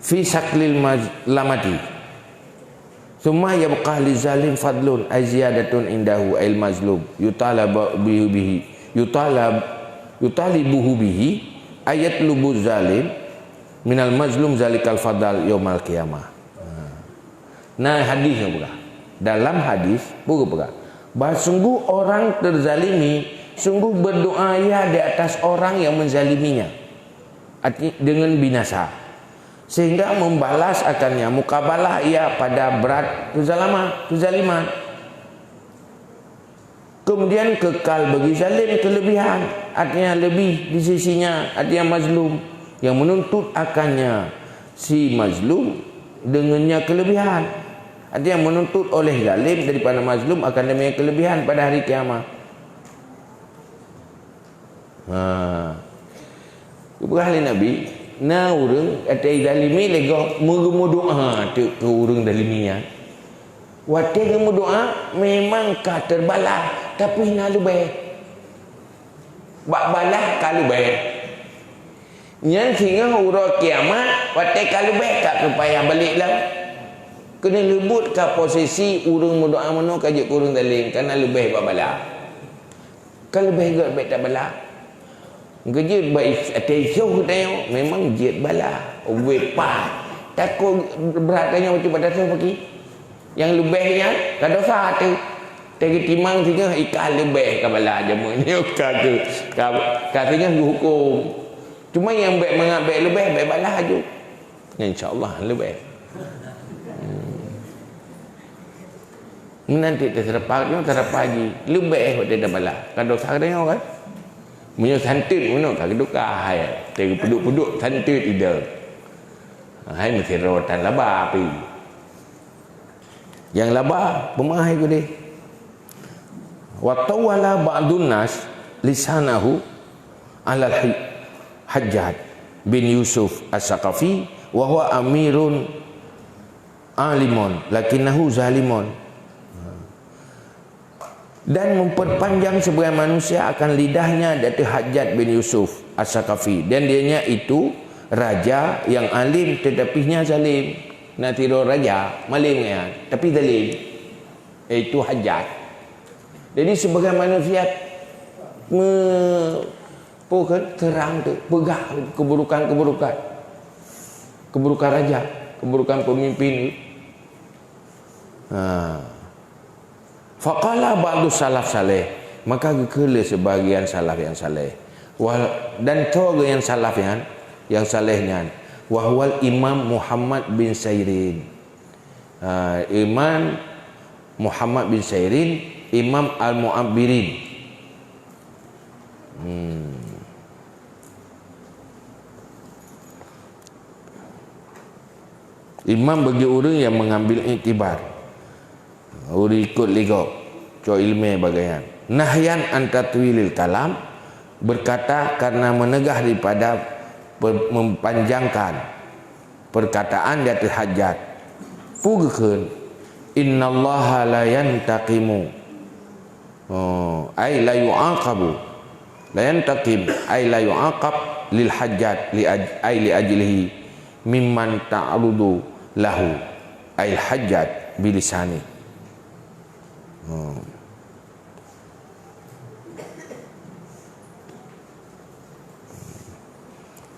Fi saklil lamati Summa yabqa li zalim fadlun aziyadatun indahu al mazlum yutalibuhu bihi ayatlubu zalim minal mazlum zalikal fadal yaumal qiyamah. Nah hadisnya bukan. Dalam hadis bukan. Bahawa sungguh orang terzalimi sungguh berdoa ya di atas orang yang menzaliminya dengan binasa. Sehingga membalas akannya mukabalah ia pada berat kezaliman. Kemudian kekal bagi zalim kelebihan, artinya lebih di sisinya, artinya mazlum yang menuntut akannya si mazlum dengannya kelebihan, artinya menuntut oleh zalim daripada mazlum akan demikian kelebihan pada hari kiamat. Keberhali Nabi na urang ada zalimi lego mugu doa tu ke urang zaliminya wate ke doa memang ka terbalah tapi na lebih bak balah ka lebih nyan sehingga urang kiamat wate ka lebih tak kepayah baliklah kena lebut ka posisi urang doa mano ka je urang zalim kerana lebih bak balah ka lebih gak bet tak balah Gejit baik atensyon kita memang jet bala wepa takut beratnya macam pada tu pergi yang lebihnya tak dosa tu Tegi timang tinggal ikan lebih kabala jamu ni kata katanya hukum. Cuma yang baik mengambil lebih baik balas aja. Insya-Allah lebih. Nanti terdapat pagi lebih pada dah balas. Kan dosa dia kan. Punya santit pun tak keduka hai. Tegi peduk-peduk santit ida. Hai mesti rawatan laba api. Yang laba pemahai ku dia. Wa tawala ba'dun nas lisanahu ala Hajjaj bin Yusuf As-Saqafi wa huwa amirun alimun lakinnahu zalimun. Dan memperpanjang sebagai manusia akan lidahnya Datuk Hajjaj bin Yusuf As-Saqafi, dan dianya itu raja yang alim tetapinya zalim. Nak tidur raja malim ya, tapi zalim. Itu Hajjaj. Jadi sebagai manusia terang tu pegah keburukan raja, keburukan pemimpin. Faqala ba'du salaf saleh, maka gekele sebagian salaf yang saleh. Dan tu yang salaf yang salehnya wahwal Imam Muhammad bin Sairin. Imam Muhammad bin Sairin, Imam Al-Mu'abbirin. Imam bagi orang yang mengambil iktibar. Orang ikut ligok. Cua ilmu bagaian. Nahyan antatwilil kalam, berkata karena menegah daripada mempanjangkan perkataan di atas hajat. Pugekeun innallaha la yantaqimu. Ay la yu'aqabu. La yantaqim ay la yu'aqab lil hajjat li ajlihi mimman ta'rudu lahu ay hajjat bilisani.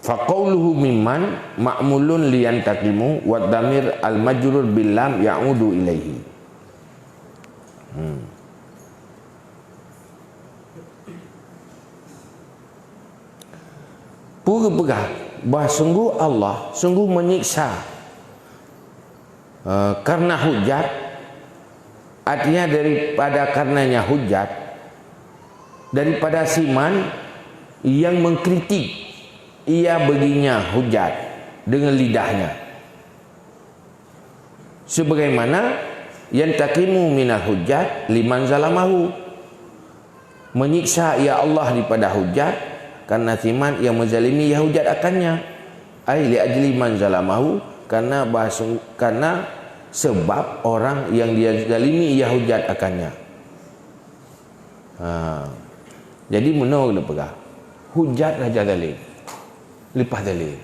Faqauluhu mimman ma'mulun liyantaqimu wa damir al-majrur bil lam ya'udu ilaihi. Pegah bahawa sungguh Allah sungguh menyiksa karena hujat, artinya daripada karenanya hujat, daripada siman yang mengkritik ia baginya hujat dengan lidahnya, sebagaimana yang takimu minal hujat liman zalamahu, menyiksa ya Allah daripada hujat karena siman yang menzalimi ia hujat akannya, ai li ajli man zalamahu, karena sebab orang yang dia zalimi ia hujat akannya. Jadi menurut dia pegah hujat raja zalim, lepas zalim,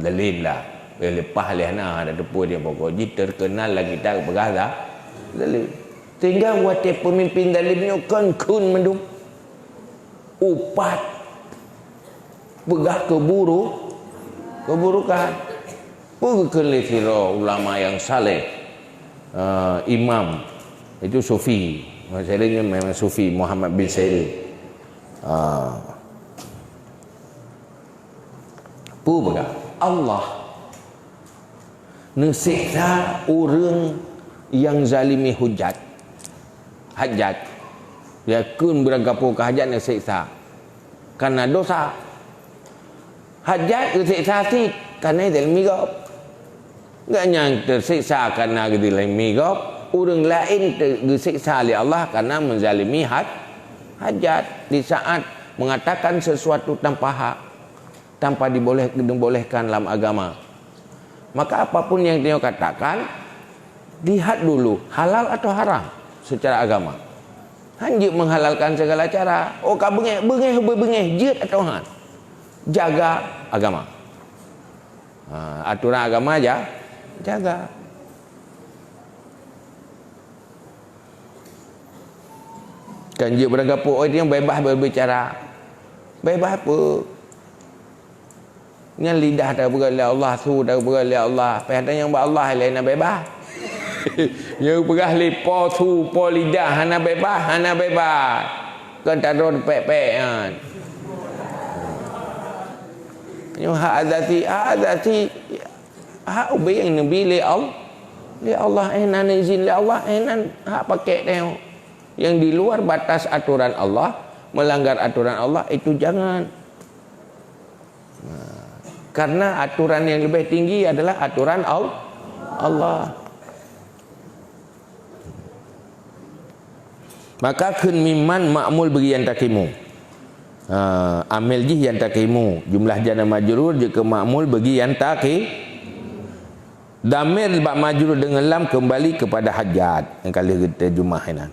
zalim lah, lepas lehna ada depu dia pokok ji terkenal lagi tak pegah dah zalim, sehingga wate pemimpin zalimnya kan kun mendung upat pegah keburukan. Pegah siro ulama yang saleh, imam itu sufi, maksudnya memang sufi Muhammad bin Sairin. Pegah Allah nesiksa orang yang zalimi hujat hajat, dia kun beragapo ke hajat nesiksa karena dosa. Hajat tersiksa sih karena zalimi gop, enggak yang tersiksa karena zalimi gop, orang lain tersiksa oleh Allah karena menzalimi hajat. Di saat mengatakan sesuatu tanpa hak, tanpa dibolehkan dalam agama, maka apapun yang dia katakan, lihat dulu halal atau haram secara agama. Hanjik menghalalkan segala cara. Oh kau bengeh jid atau han, jaga agama. Aturan agama aja jaga. Kan dia beragapo dia bebas berbicara. Bebas apa? Yang lidah dah bergali Allah, su dah bergali Allah. Pada yang Allah lain nak bebas. Yang perah lepa tu po lidah hana bebas. Kan tak ada pek-pek kan. Yang hak azati hak ubay yang nabi li Allah enan izin li Allah enan hak pakai tengok. Yang di luar batas aturan Allah, melanggar aturan Allah itu jangan. Karena aturan yang lebih tinggi adalah aturan Allah. Maka kun mimman ma'mul bagi yang takimu. Amil jih yang takimu. Jumlah jana majrur jika ma'mul bagi yang taki. Damir bak majrur dengan lam kembali kepada hajat. Yang kali kita jumahinan.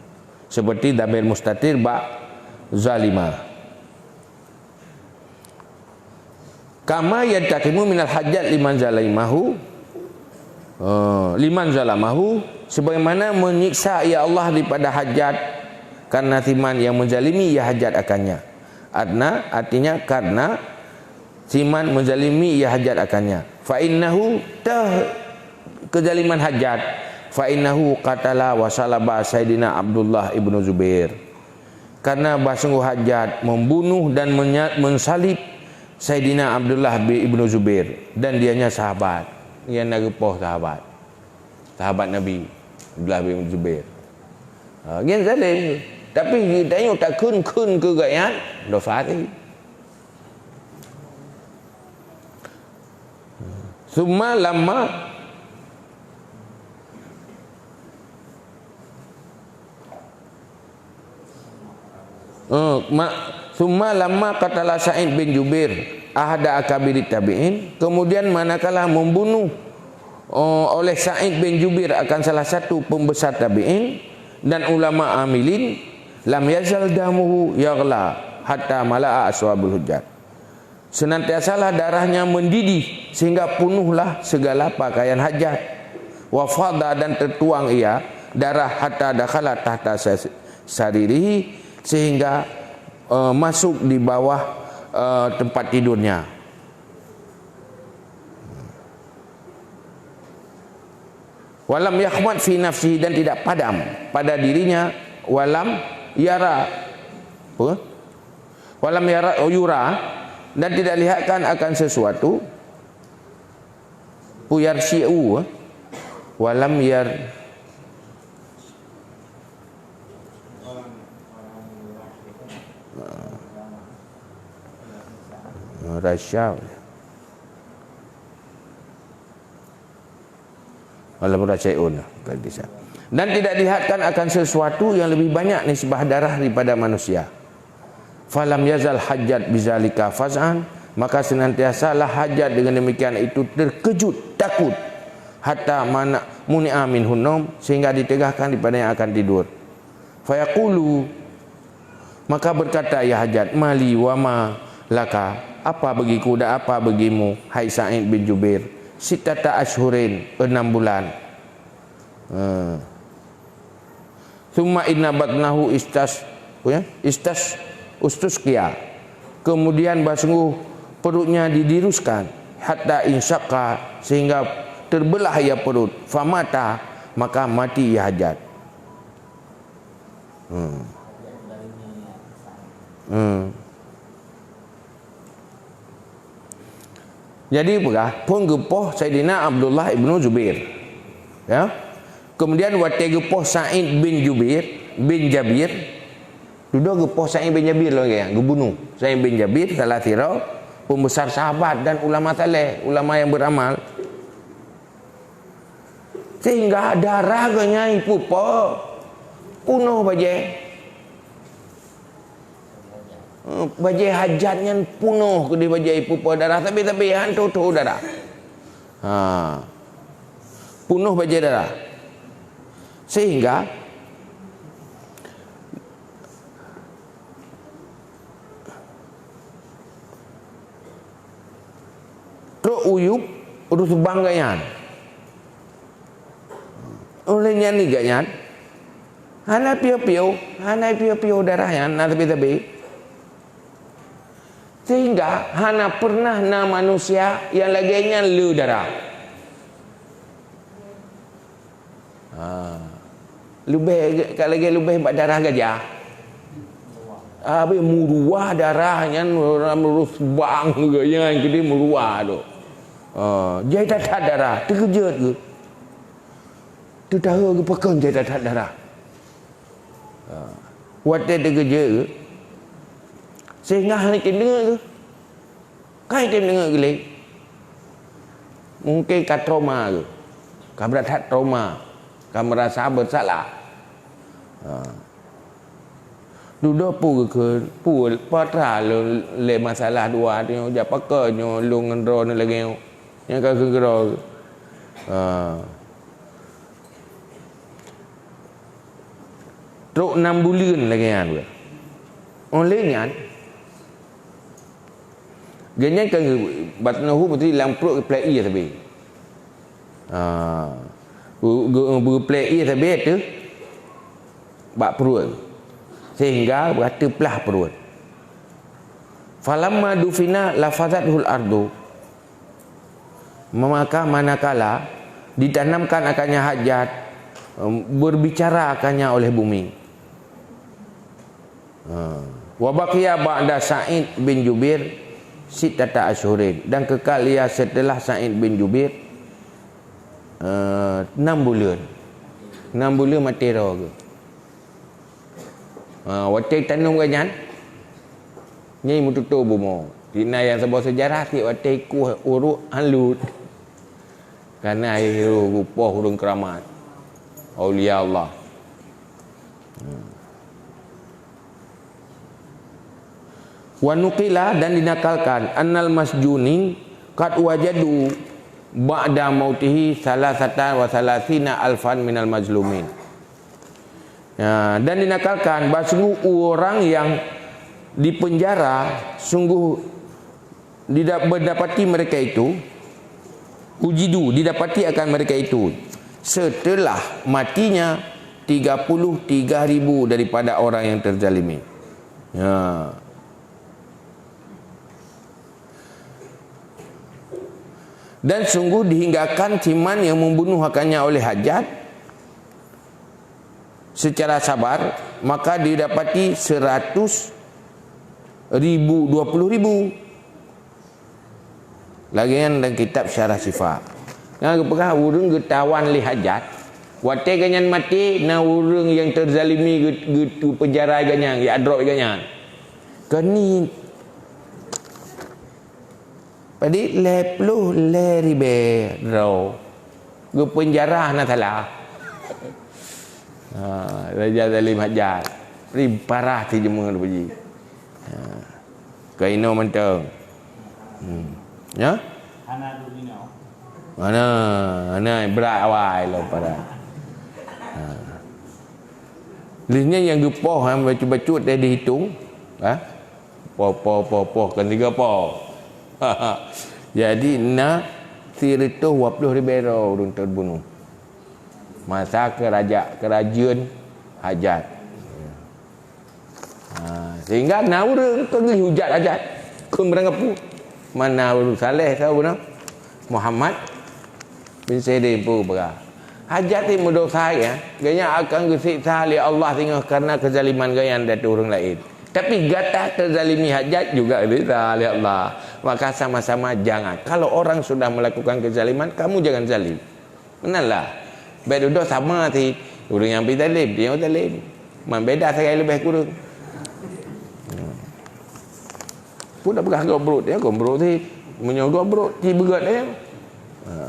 Seperti damir mustatir bak zalimah. Kama yantakimu minal hajat liman zalamahu sebagaimana menyiksa ya Allah daripada hajat karena timan yang menzalimi ya hajat akannya. Adna artinya karena timan menzalimi ya hajat akannya. Fa innahu kezaliman hajat fa innahu qatala wa salaba Sayyidina Abdullah ibnu Zubair. Karena sungguh hajat membunuh dan mensalib Sayyidina Abdullah ibnu Zubair dan dianya sahabat yang nagepoh sahabat Nabi Abdullah bin Zubair. Yang zalim tapi kita tengok tak kun ke gayat dosa ni. Summa lamma qatala Sa'id bin Jubair ahada akabirit tabi'in, kemudian manakala membunuh oleh Sa'id bin Jubair akan salah satu pembesar tabi'in dan ulama amilin, lam yazal damuhu yaghla hatta mala'a aswabul hujjat. Senantiasalah darahnya mendidih sehingga penuhlah segala pakaian hajat. Wa fadha dan tertuang ia darah hatta dakhala tahta saririhi sehingga masuk di bawah tempat tidurnya. Walam yakhmat fi nafsihi dan tidak padam pada dirinya. Walam yara yura dan tidak lihatkan akan sesuatu. Puyar syi'u walam yar rasyaw walam rasyai'un dan tidak dilihatkan akan sesuatu yang lebih banyak nisbah darah daripada manusia. Falam yazal hajat bizalika faz'an, maka senantiasalah hajat dengan demikian itu terkejut, takut, hatta mana muni'a minhun naum, sehingga ditegahkan daripada yang akan tidur. Fayaqulu, maka berkata ya hajat, mali wa ma laka, apa bagiku dan apa bagimu hai Sa'id bin Jubair, sitata ashhurin 6 bulan. Summa inna batnahu ustusqiya, kemudian sungguh perutnya didiruskan, hatta insyaqa, sehingga terbelah ia perut, famata, maka mati ia hajat. Jadi pun gepoh Sayyidina Abdullah ibnu Zubair, ya. Kemudian wate gepoh Sa'id bin Jabir, duduk gepoh Sa'id bin Jabir lagi yang gebunuh Sa'id bin Jabir salah tirau pembesar sahabat dan ulama saleh, ulama yang beramal, sehingga darah ganya ipu punuh bajai hajatnya punuh ke di bajai ipu darah tapi hantu tu darah punuh bajai darah, sehingga terus uyup urus banggayan oleh nyanyi ganyan hana piu darahnya tapi sehingga hana pernah na manusia yang laginya lu darah Lebih kat lagi lebih bak darah gajah. Habis muruah darahnya orang lurus bang ke yang gede muruah tu. Jai tak darah, terkejut ke? Tu tahu ke pekan jai tak darah. Wadah terkejut ke? Sehingga hal ni dengar ke? Kan dia dengar ke leh? Mungkin kat trauma ke? Kau berat trauma. Kau merasa bersalah. Duduk ke pul patra le masalah dua tu ja pakanya lu ngendro ni lagi yang kau kegero. Truk 6 bulan lagi kan. Oleh ni kan. Ganyan kan batnahu betul lampruk ke play ya tapi. Play ya tapi tu bak perut. Sehingga berkata pelah perut. Falamma dufina lafazathul ardu. Maka manakala ditanamkan akannya hajat, berbicara akannya oleh bumi. Wa baqiya ba'da Sa'id bin Jubair sittata asyhurin, dan kekal ia setelah Sa'id bin Jubair 6 bulan. 6 bulan mati roh ke. Waktu tanam ganyan ni mututu bumo dina yang sebuah sejarah ti waktu ku uruk halut karena air rupa hurung keramat aulia Allah. Wa nuqila, dan dinakalkan annal masjunin qad wajadu ba'da mautihi salasatan wa salasina alfan minal mazlumin. Dan dinakalkan bahawa sungguh orang yang dipenjara sungguh didapati mereka itu ujidu, didapati akan mereka itu setelah matinya 33,000 daripada orang yang terzalimi. Dan sungguh dihinggakan siman yang membunuh akannya oleh hajat secara sabar, maka didapati 100,000, 20,000 lagian dan kitab syarah sifat. Yang kepekah urung getawan li hajat wate ganyan mati na urung yang terzalimi gitu penjara ganyan ya drop ganyan kani padi lepluh leribe ro ge penjara na salah. Raja Zalim Hajat rim parah ti jemur puji. Kaino mentang. Ya? Ana berat awal lo parah. Listnya yang gepoh baca-baca dia dihitung. Po kan 3 po. Jadi na 320,000 orang terbunuh. Masa kerajaan hajat. Sehingga naur pergi hujat hajat kun berangapu mana urus saleh tahu benar Muhammad bin Sirin pun berah hajat ni mendosa ya gaya akan disiksa oleh Allah tinggal karena kezaliman gaya dari orang lain, tapi gata terzalimi hajat juga disiksa oleh Allah. Maka sama-sama jangan, kalau orang sudah melakukan kezaliman kamu jangan zalim, benar baik duduk sama si orang yang pergi zalim, dia yang zalim. Beda sekali lebih kurang. Pun dah pegang gobrok dia, gobrok si menyogok brok, si berat dia.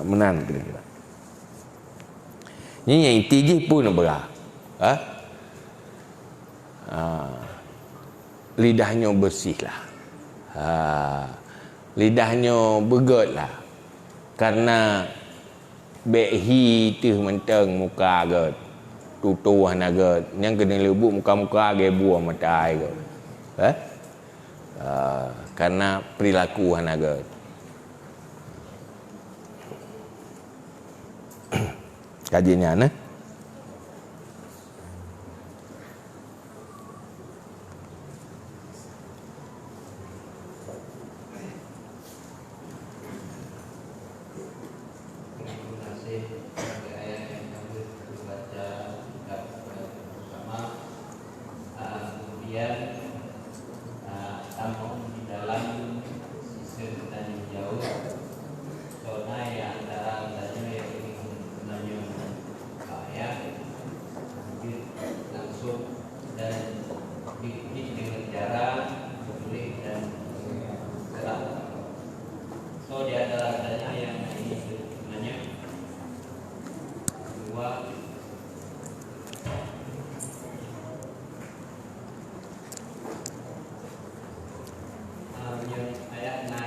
Menang kira-kira. Ini yang tinggi pun berah. Lidahnya bersihlah. Lidahnya begatlah. Karena behi tu menteng muka get tutu hanaga yang kena lebuk muka-muka ge buah mata ai get karena perilaku hanaga kajiannya namun di dalam sistem tanya jawab zona yang antara tanya yang ingin menanya saya hampir langsung dan bikin dengan cara sulit dan gerak. So di antara tanya yang ingin menanya dua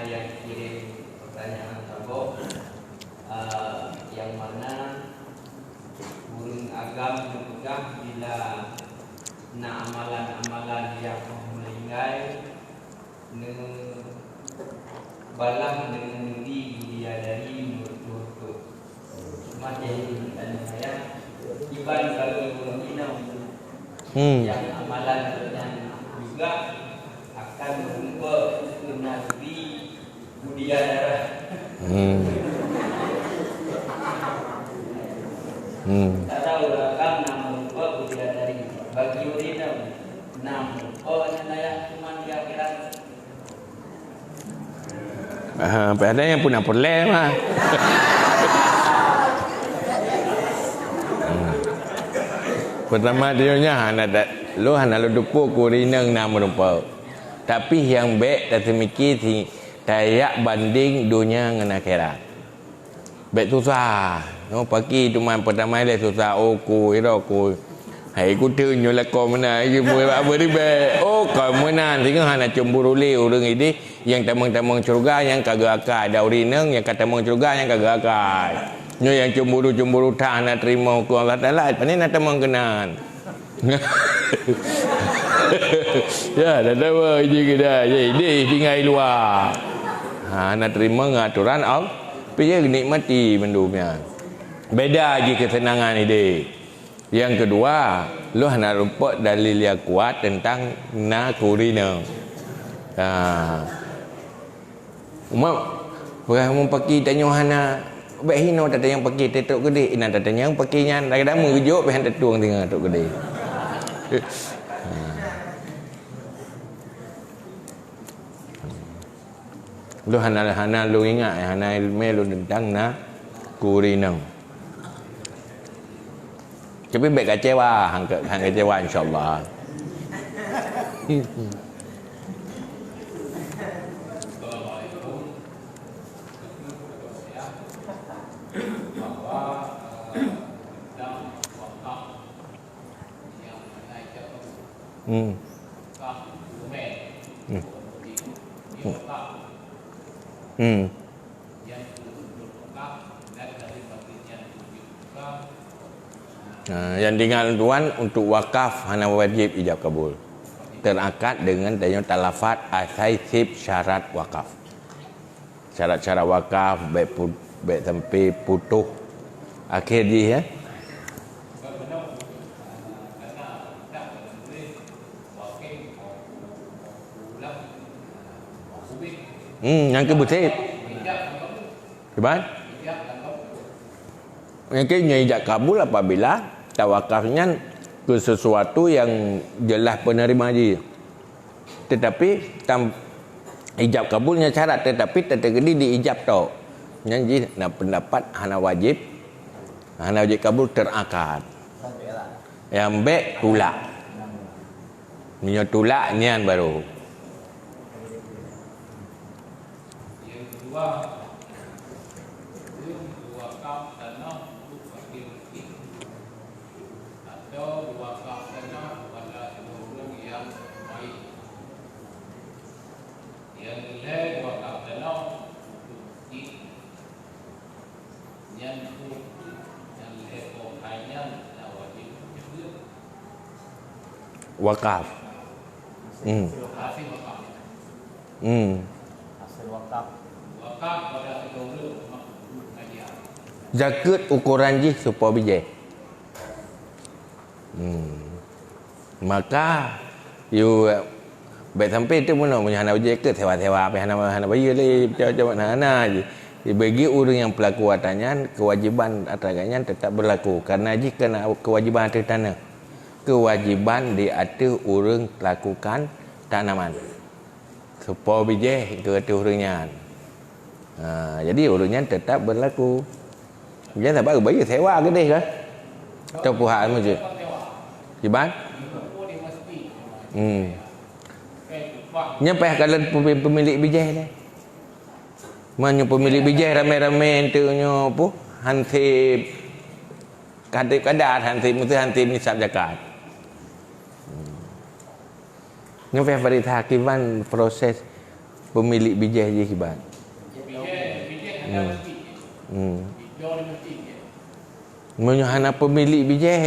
yang kirim pertanyaan tabok yang mana burung agam dipegang bila na amalan-amalan yang melinggai balang dengan negeri bidadari menurut cuma jadi tanya saya iban kalau burung minum yang amalan juga akan berubah ke negeri budidaya. Kata orang nama berubah budidaya bagi urina nama naya cuma di akhirat. Ada yang punya problem lah. Pertama dia hana lo dupu kurina nama rupa. Tapi yang baik tak semikir si tayak banding dunia dengan akhirat. Baik susah. No pagi tu man pertama dia susah. Oh ku ira ku. Hai ku tunyo la ko mana ibu apa ni baik. Oh kau mana tengok hana cemburu le orang ini yang tamang-tamang surga yang kagak akai ada urineng yang kata tamang surga yang kagak akai. Nyo yang cemburu-cemburu tak nak terima hukum Allah Taala. Pani nak tamang kenan. Ya, dah tahu je kita. Jadi tinggal luar. Nak terima aturan Allah. Tapi dia nikmati mendumnya. Beda lagi kesenangan ini. Yang kedua, lu nak rumput dalil yang kuat tentang nakurina. Orang pakai tanya hana baik hino tak yang pakai tetok gede. Ina tak yang pakainya kadang mengujuk bahan tetuang tengah tok gede. Lu hana lu ingat hana ilmu lu tentang na kurinang. Tapi baik kecewa, hang kecewa insya-Allah. Yang tinggal tuan untuk wakaf hana wajib ijab kabul. Terakad dengan tanya talafat asaisib syarat wakaf. Syarat-syarat wakaf baik sampai putuh akhir dia ya. Yang ke betul. Cuba. Yang ke ijab kabul apabila tawakafnya ke sesuatu yang jelas penerima haji. Tetapi ijab kabulnya syarat tetapi terjadi diijab tau. Yang nak pendapat hana wajib kabul terakad. Yang baik tulak. Minyak tulak nian baru. Yang kedua wakaf tanah untuk fakir miskin atau wakaf tanah pada orang yang baik. Yang lain wakaf tanah untuk miskin yang lekor hanya wajib juga. Wakaf. Hasil wakaf. Hasil wakaf. Wakaf pada orang Zakat ukuran je supaya bijak. Maka you baik sampai tu pun punya hana bijak ke sewa-sewa apa hana bayar le macam hana je. Bagi orang yang pelaku atasnya kewajiban atasnya tetap berlaku karena jika kewajiban atas tanah kewajiban di atas orang lakukan tanaman. Supaya bijih itu kata hurunyan. Jadi hurunyan tetap berlaku. Jangan tak baru bagi sewa ke deh kan? Atau puhak macam Iban? Nyampai kalau pemilik bijih dah. Mana pemilik bijih ramai-ramai entuknya apa? Hansip kadar hansip mesti hansip nisab zakat. Nyampai pada hakiman proses pemilik bijih je Iban. Menyuhana pemilik bijih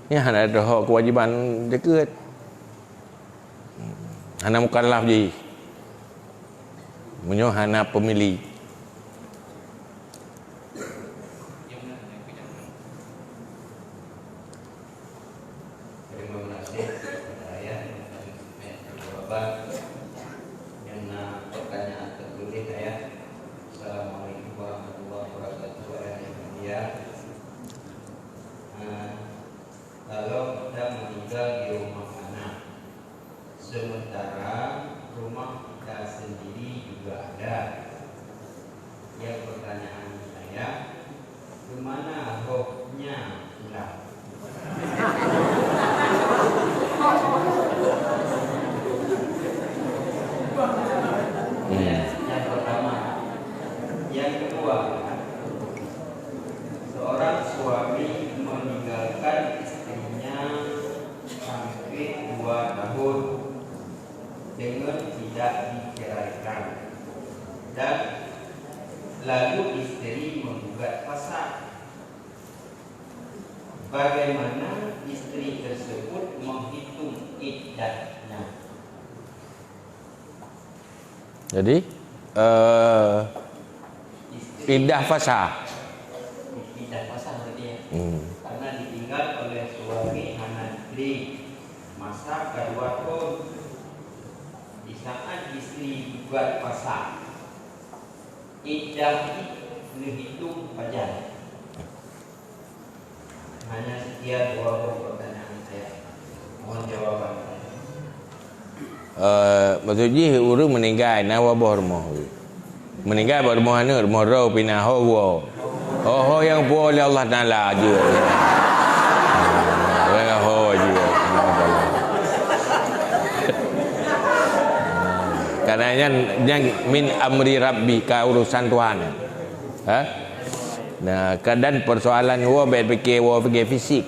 ni hana ada hak kewajiban dekat. Hana mukallaf je. Menyuhana pemilik. Kalau kita meninggal di rumah anak, sementara rumah kita sendiri juga ada. Yang pertanyaan saya, kemana rohnya pulang? Yang pertama. Yang kedua, seorang suami meninggalkan istrinya sampai 2 tahun dengan tidak diceraikan, dan lalu istri menggugat fasakh. Bagaimana istri tersebut menghitung iddahnya? Jadi iddah fasakh. Iddah fasakh berarti ya. Karena ditinggal oleh suami anak istri masa kedua tahun. Di saat istri gugat fasakh, iddah dihitung pajar. Hanya sekian dua pertanyaan saya. Mohon jawaban. Maksudnya urus meninggal nak wabah rumah. Meninggal pada rumah mana? Rumah rau pindah hawa. Oh yang buat oleh Allah Taala juga. Orang hawa juga. Karena yang min amri rabbi ka urusan Tuhan. Nah, kadang persoalan wa fikir fisik.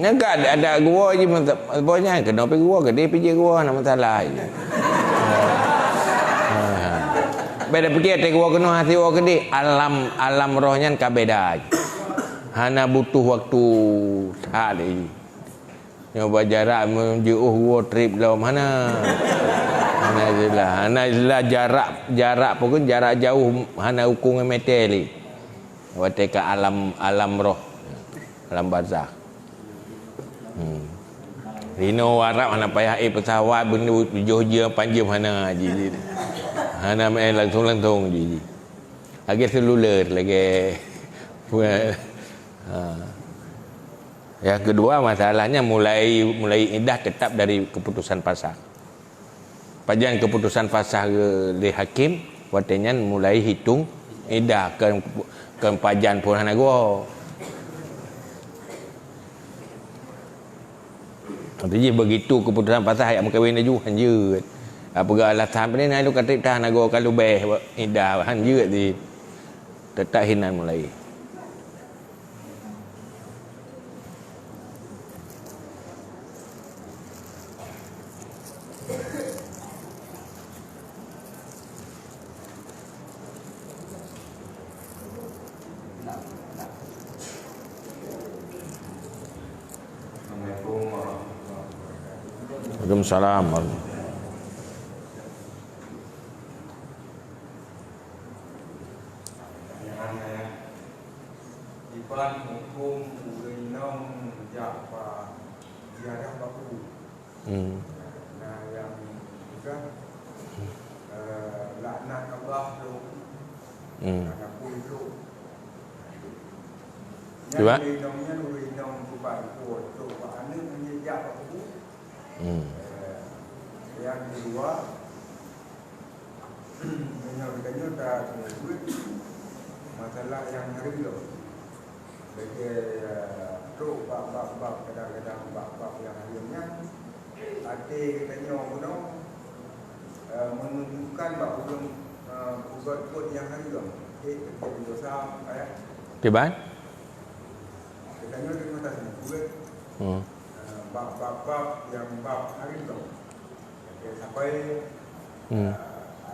Enggak ada gua je pokoknya kena pergi gua ke dia pergi gua nak masalah je. Beda fikir tak gua kena hati gua ke dia alam rohnya kan beda. Hana butuh waktu saat ni. Nyoba jarak menjauh gua trip lah mana. Hana jelah jarak pun jarak jauh hana hukum meter ni. Wate ke alam roh. Alam barzakh. Rino Arab hana payah pesawat benda Georgia panjang hana je. Hana main langsung je. Lagi seluler lagi. Yang kedua masalahnya mulai iddah tetap dari keputusan fasakh. Pajan keputusan fasakh oleh hakim watenya mulai hitung iddah ke pajan pun hana go. Jadi begitu keputusan fasakh ayat mengkawin dia juga hanjut. Apa alasan ni nak lu kata tahan nago kalau beh iddah hanjut di tetap hinan mulai. Waalaikumsalam. Iban hukum urinam japa ziarah baku. Nah yang juga laknat Allah tu. Aku itu. Cuba. Urinam tu Yang kedua, katanya tak duit masalah yang hari itu. Bagi tu bab kadang-kadang bab yang harinya ada katanya orang menunjukkan bahawa ubat yang hari itu. Jadi dosa ayat. Kiban? Katanya di mata duit. Bab yang bab hari itu. Sampai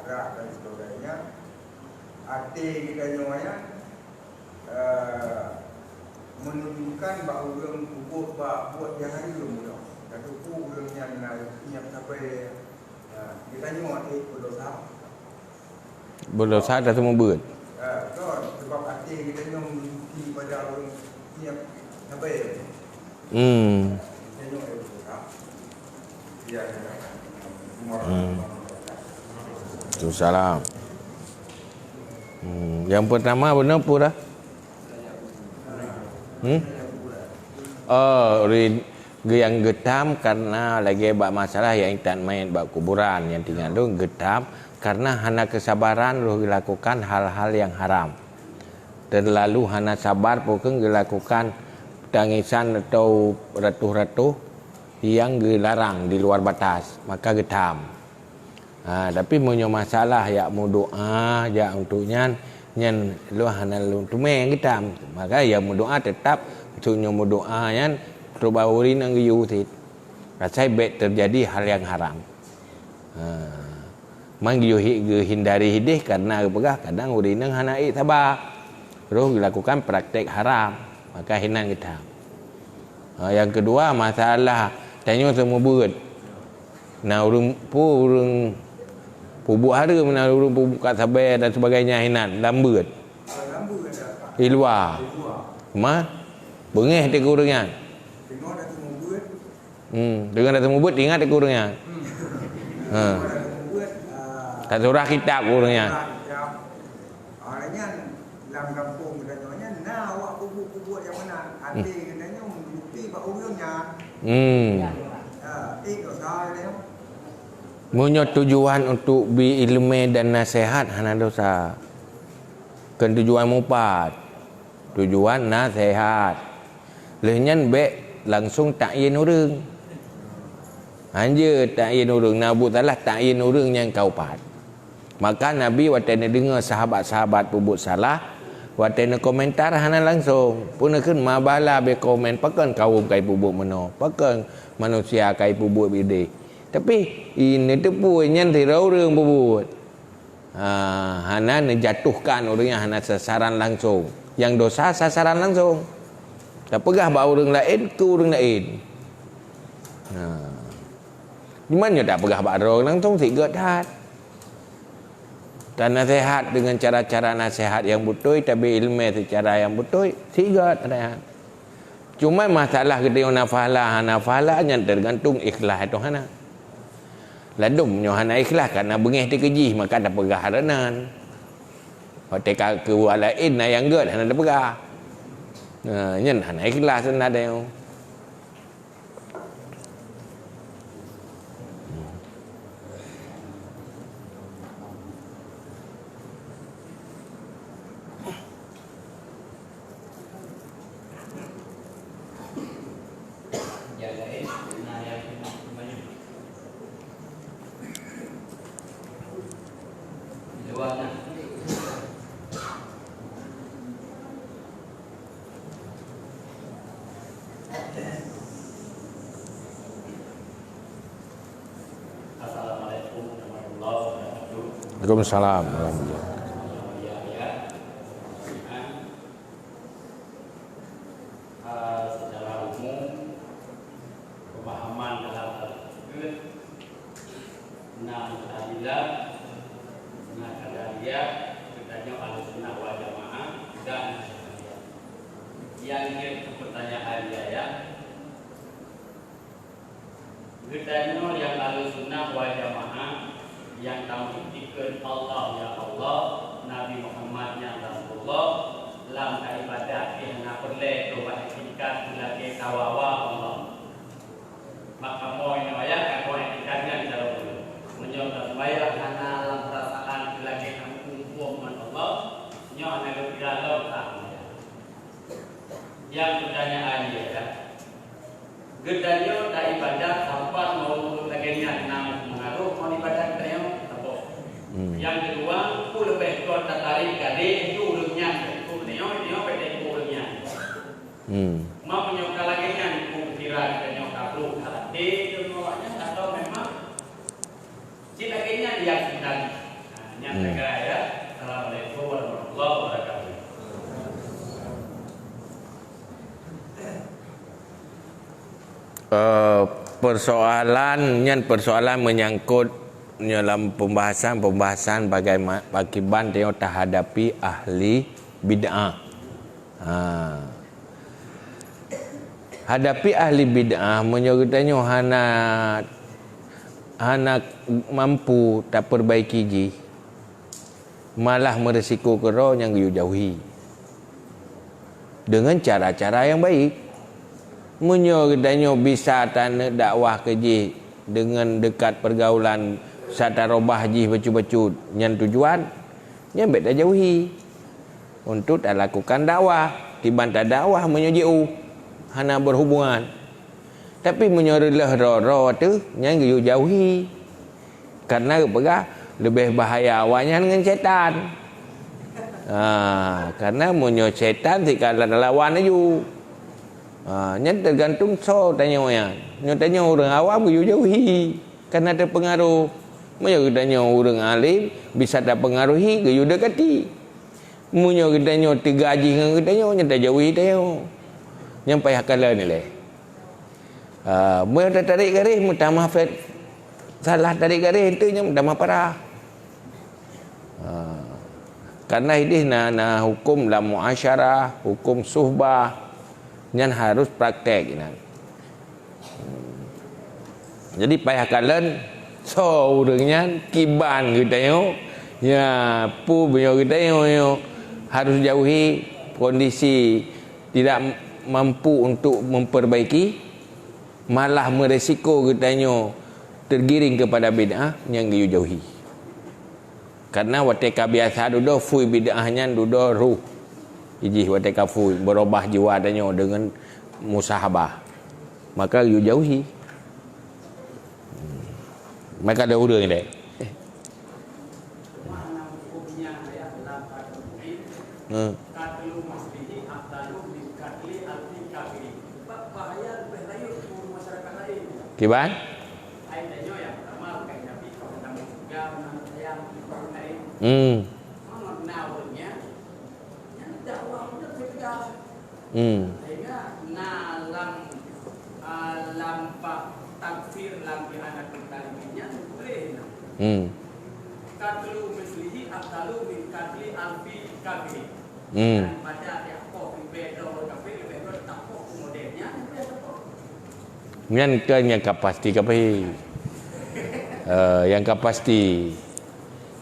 arah dan sebagainya. Arti kita nyawanya menunjukkan bahawa orang buat yang hari belum mudah. Kata orang yang niat sampai kita nyawa berdosa. Berdosa dah semua berat. Sebab arti kita nyawa menunjuki pada orang niat sampai. Kita nyawa berdosa. Ya. Salam. Yang pertama benar apa dah? Yang getam karena lagi bab masalah yang tak main bab kuburan yang tinggal tu getam karena hana kesabaran lu dilakukan hal-hal yang haram. Terlalu hana sabar pun dilakukan tangisan atau ratuh-ratuh yang dilarang di luar batas, maka getam. Tapi punya masalah ya mau doa ya untuk nyan lu hana lu tumeng getam, maka ya mau doa tetap untuknya mau doa nyan terbaurin ang giyutit. Rasai bet terjadi hal yang haram. Mang hindari hidih karena pegah kadang urinang hana sabar. Terus dilakukan praktek haram, maka hinan getam. Yang kedua masalah tanya semua berat. Nah urang pubuk hara mana urang pubuk kat sabar dan sebagainya hinan lambat. Di luar. Mah bengeh dia kurangan. Dengan dah semua buat ingat dia kurangnya. Tak surah kitab kurangnya. Orangnya dalam kampung katanya nah awak pubuk-pubuk yang mana ada katanya bukti pak orangnya. Dosa dia. Punya tujuan untuk berilmu dan nasihat hana dosa. Kan tujuan mupat. Tujuan nasihat. Lehnyan baik langsung takyin orang. Hanya takyin orang. Nabi salah takyin orang yang kau pat. Maka Nabi waktu dengar sahabat-sahabat pubuk salah, waktu komentar hana langsung. Pun kan mabala be komen pakan kaum kai pubuk mano. Pakan manusia kai pubuk bide. Tapi ini tu punya tirau orang pubuk. Hana menjatuhkan orangnya hana sasaran langsung. Yang dosa sasaran langsung. Tak pegah bahawa orang lain ke orang lain. Gimana tak pegah bahawa orang langsung tiga dah. Dan nasihat dengan cara-cara nasihat yang betul, tapi ilmu secara yang betul, tiga dah. Cuma masalah kita nafalah yang tergantung ikhlas itu hana. Ladum hana ikhlas karena bengih terkejih maka tak pegah haranan. Waktu ke lain yang ged hana tak pegah. Nhân hana ikhlas na deo. Waalaikumsalam. Secara umum pemahaman dalam hal tersebut Qadariyah katanya Ahlussunnah wal Jamaah dan yang pertanyaan dia katanya yang Ahlussunnah wal Jamaah yang tauhidkan Allah ya Allah, Nabi Muhammad ya Rasulullah, lam ibadah yang perle doa tingkat lagi tawawa Allah. Maka mau ini ya Yang pertanyaan dia ya. Gedanyo tak ibadah tanpa mau laginya nang mengaruh mau ibadah gedanyo apa? Yang kedua, ku lebih kuat tertarik kali itu urutnya, ku dia pada itu urutnya. Mau menyokal laginya ku kira gedanyo kablu hati semuanya atau memang si laginya dia sedang. Yang segera ya. Assalamualaikum warahmatullahi wabarakatuh. Persoalan menyangkut dalam pembahasan bagaimana akibat dia terhadapi ahli bid'ah. Hadapi ahli bid'ah menyuruhnya hana mampu tak perbaiki ji, malah meresiko kero yang jauhi dengan cara-cara yang baik. Menyodanyo bisa tanah dakwah keji dengan dekat pergaulan satarobah ji becut-becut yang tujuan yang beda jauhi untuk tak lakukan dakwah dibantah dakwah menyojiu hana berhubungan, tapi menyorelah roro tu yang jauhi karena apa? Lebih bahaya awalnya dengan setan. Karena menyo setan tikala lawan aja. Yang tergantung tanya yang. Nyo tanya orang awam jauhi karena ada pengaruh. Munyo tanya orang alim bisa tak pengaruhi geyu dekati. Munyo tanya tigaji dengan tanya nya tak jauhi tanya. Yang payah kala ni leh. Mun tarik garis mutamah salah tarik garis itu nya mutamah parah. Karena ini hukum dalam muasyarah, hukum suhbah yang harus praktek. Jadi payah kalian orangnya kiban kita ya pu beliau kita harus jauhi kondisi tidak mampu untuk memperbaiki, malah meresiko kita tergiring kepada bid'ah yang dijauhi. Karena wateka biasa duduk fui bid'ahnya duduk ruh iji wateka fui berubah jiwa adanya dengan musahabah, maka jauhi. Maka ada urang ni Mana hukumnya ayat dalam al-Qur'an? Katlu masbihi afdalu min katli al-kafiri. Bahaya lebih layu untuk masyarakat lain. Kiban? Ayatnya yang pertama kayak Nabi kalau kamu juga yang lain. Menawurnya yang dakwah udah tegas. Sehingga lampak takfir lampi anak talibinya boleh. Katlu mislihi afdalu min katli alfi kafiri. Dan pada yakov bedo kafir bedo takok modelnya Yang kan yang kapasti yang kapasti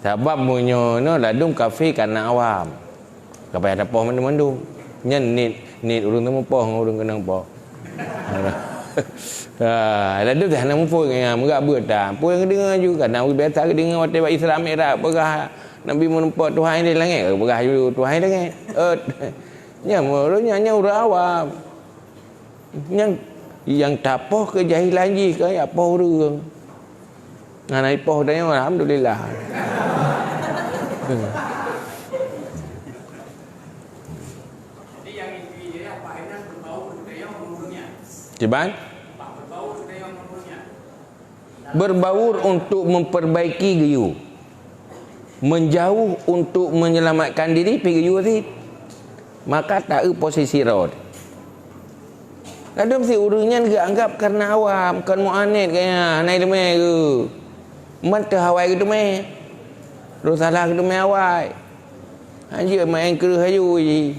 sebab munyo no ladung kafe karena awam kapai ada poh mandum nyen nit urang temu poh urang kenang poh ladung dah nak mumpu yang megak berda pun dengar juga nak biasa dengar waktu Islam era berah Nabi menempok Tuhan di langit berah Tuhan di langit nya mulanya urang awam yang tapoh kejahilan ji ke apa urang nganai poh dah alhamdulillah. Jadi yang inti dia Pak Enan berbau budaya umurnya. Ciban? Pak berbau budaya umurnya. Berbaur untuk memperbaiki geyu, menjauh untuk menyelamatkan diri pergi geyu tadi, maka tak posisi rod. Kadang si urangnya juga anggap karena awam, kan mu'anid kayaknya, naik demai ke. Mata hawai ke demai. Terus salah ke demai hawai. Hanya main ke hayu je.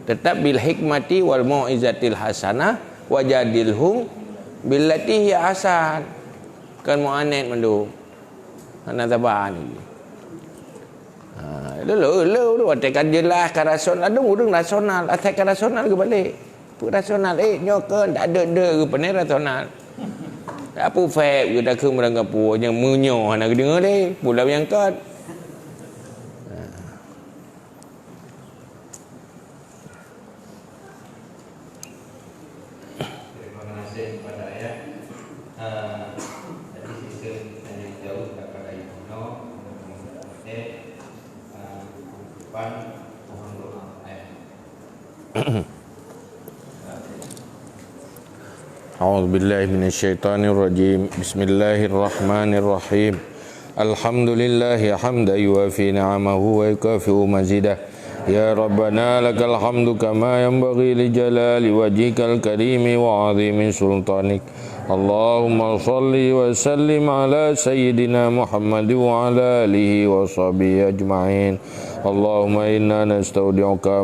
Tetap bil hikmati wal mau'izatil hasanah wajadilhum billati hiya hasan. Kan mu'anid mandu. Anak tabah ni. Lalu tekan jelas ke rasional. Ada urang rasional, atas ke rasional ke balik. Rasional nyokan tak ada ke pening rasional. Tak apa fake ke dak ke merangkap yang menyo nak dengar deh pulau yang kat. masih pada ayat tadi sistem yang jauh daripada Ibnu depan mohon doa ayat. A'udzu billahi minasyaitonir rajim. Bismillahirrahmanirrahim. Alhamdulillahi hamdan yuwafi ni'amahu wa yukafi'u mazidah. Ya Rabbana lakal hamdu kama yanbaghi li jalali wajhikal karimi wa 'azimi sultanik. Allahumma shalli wa sallim ala sayyidina Muhammad wa ala alihi wa sahbihi ajma'in. Allahumma inna nastaudi'uka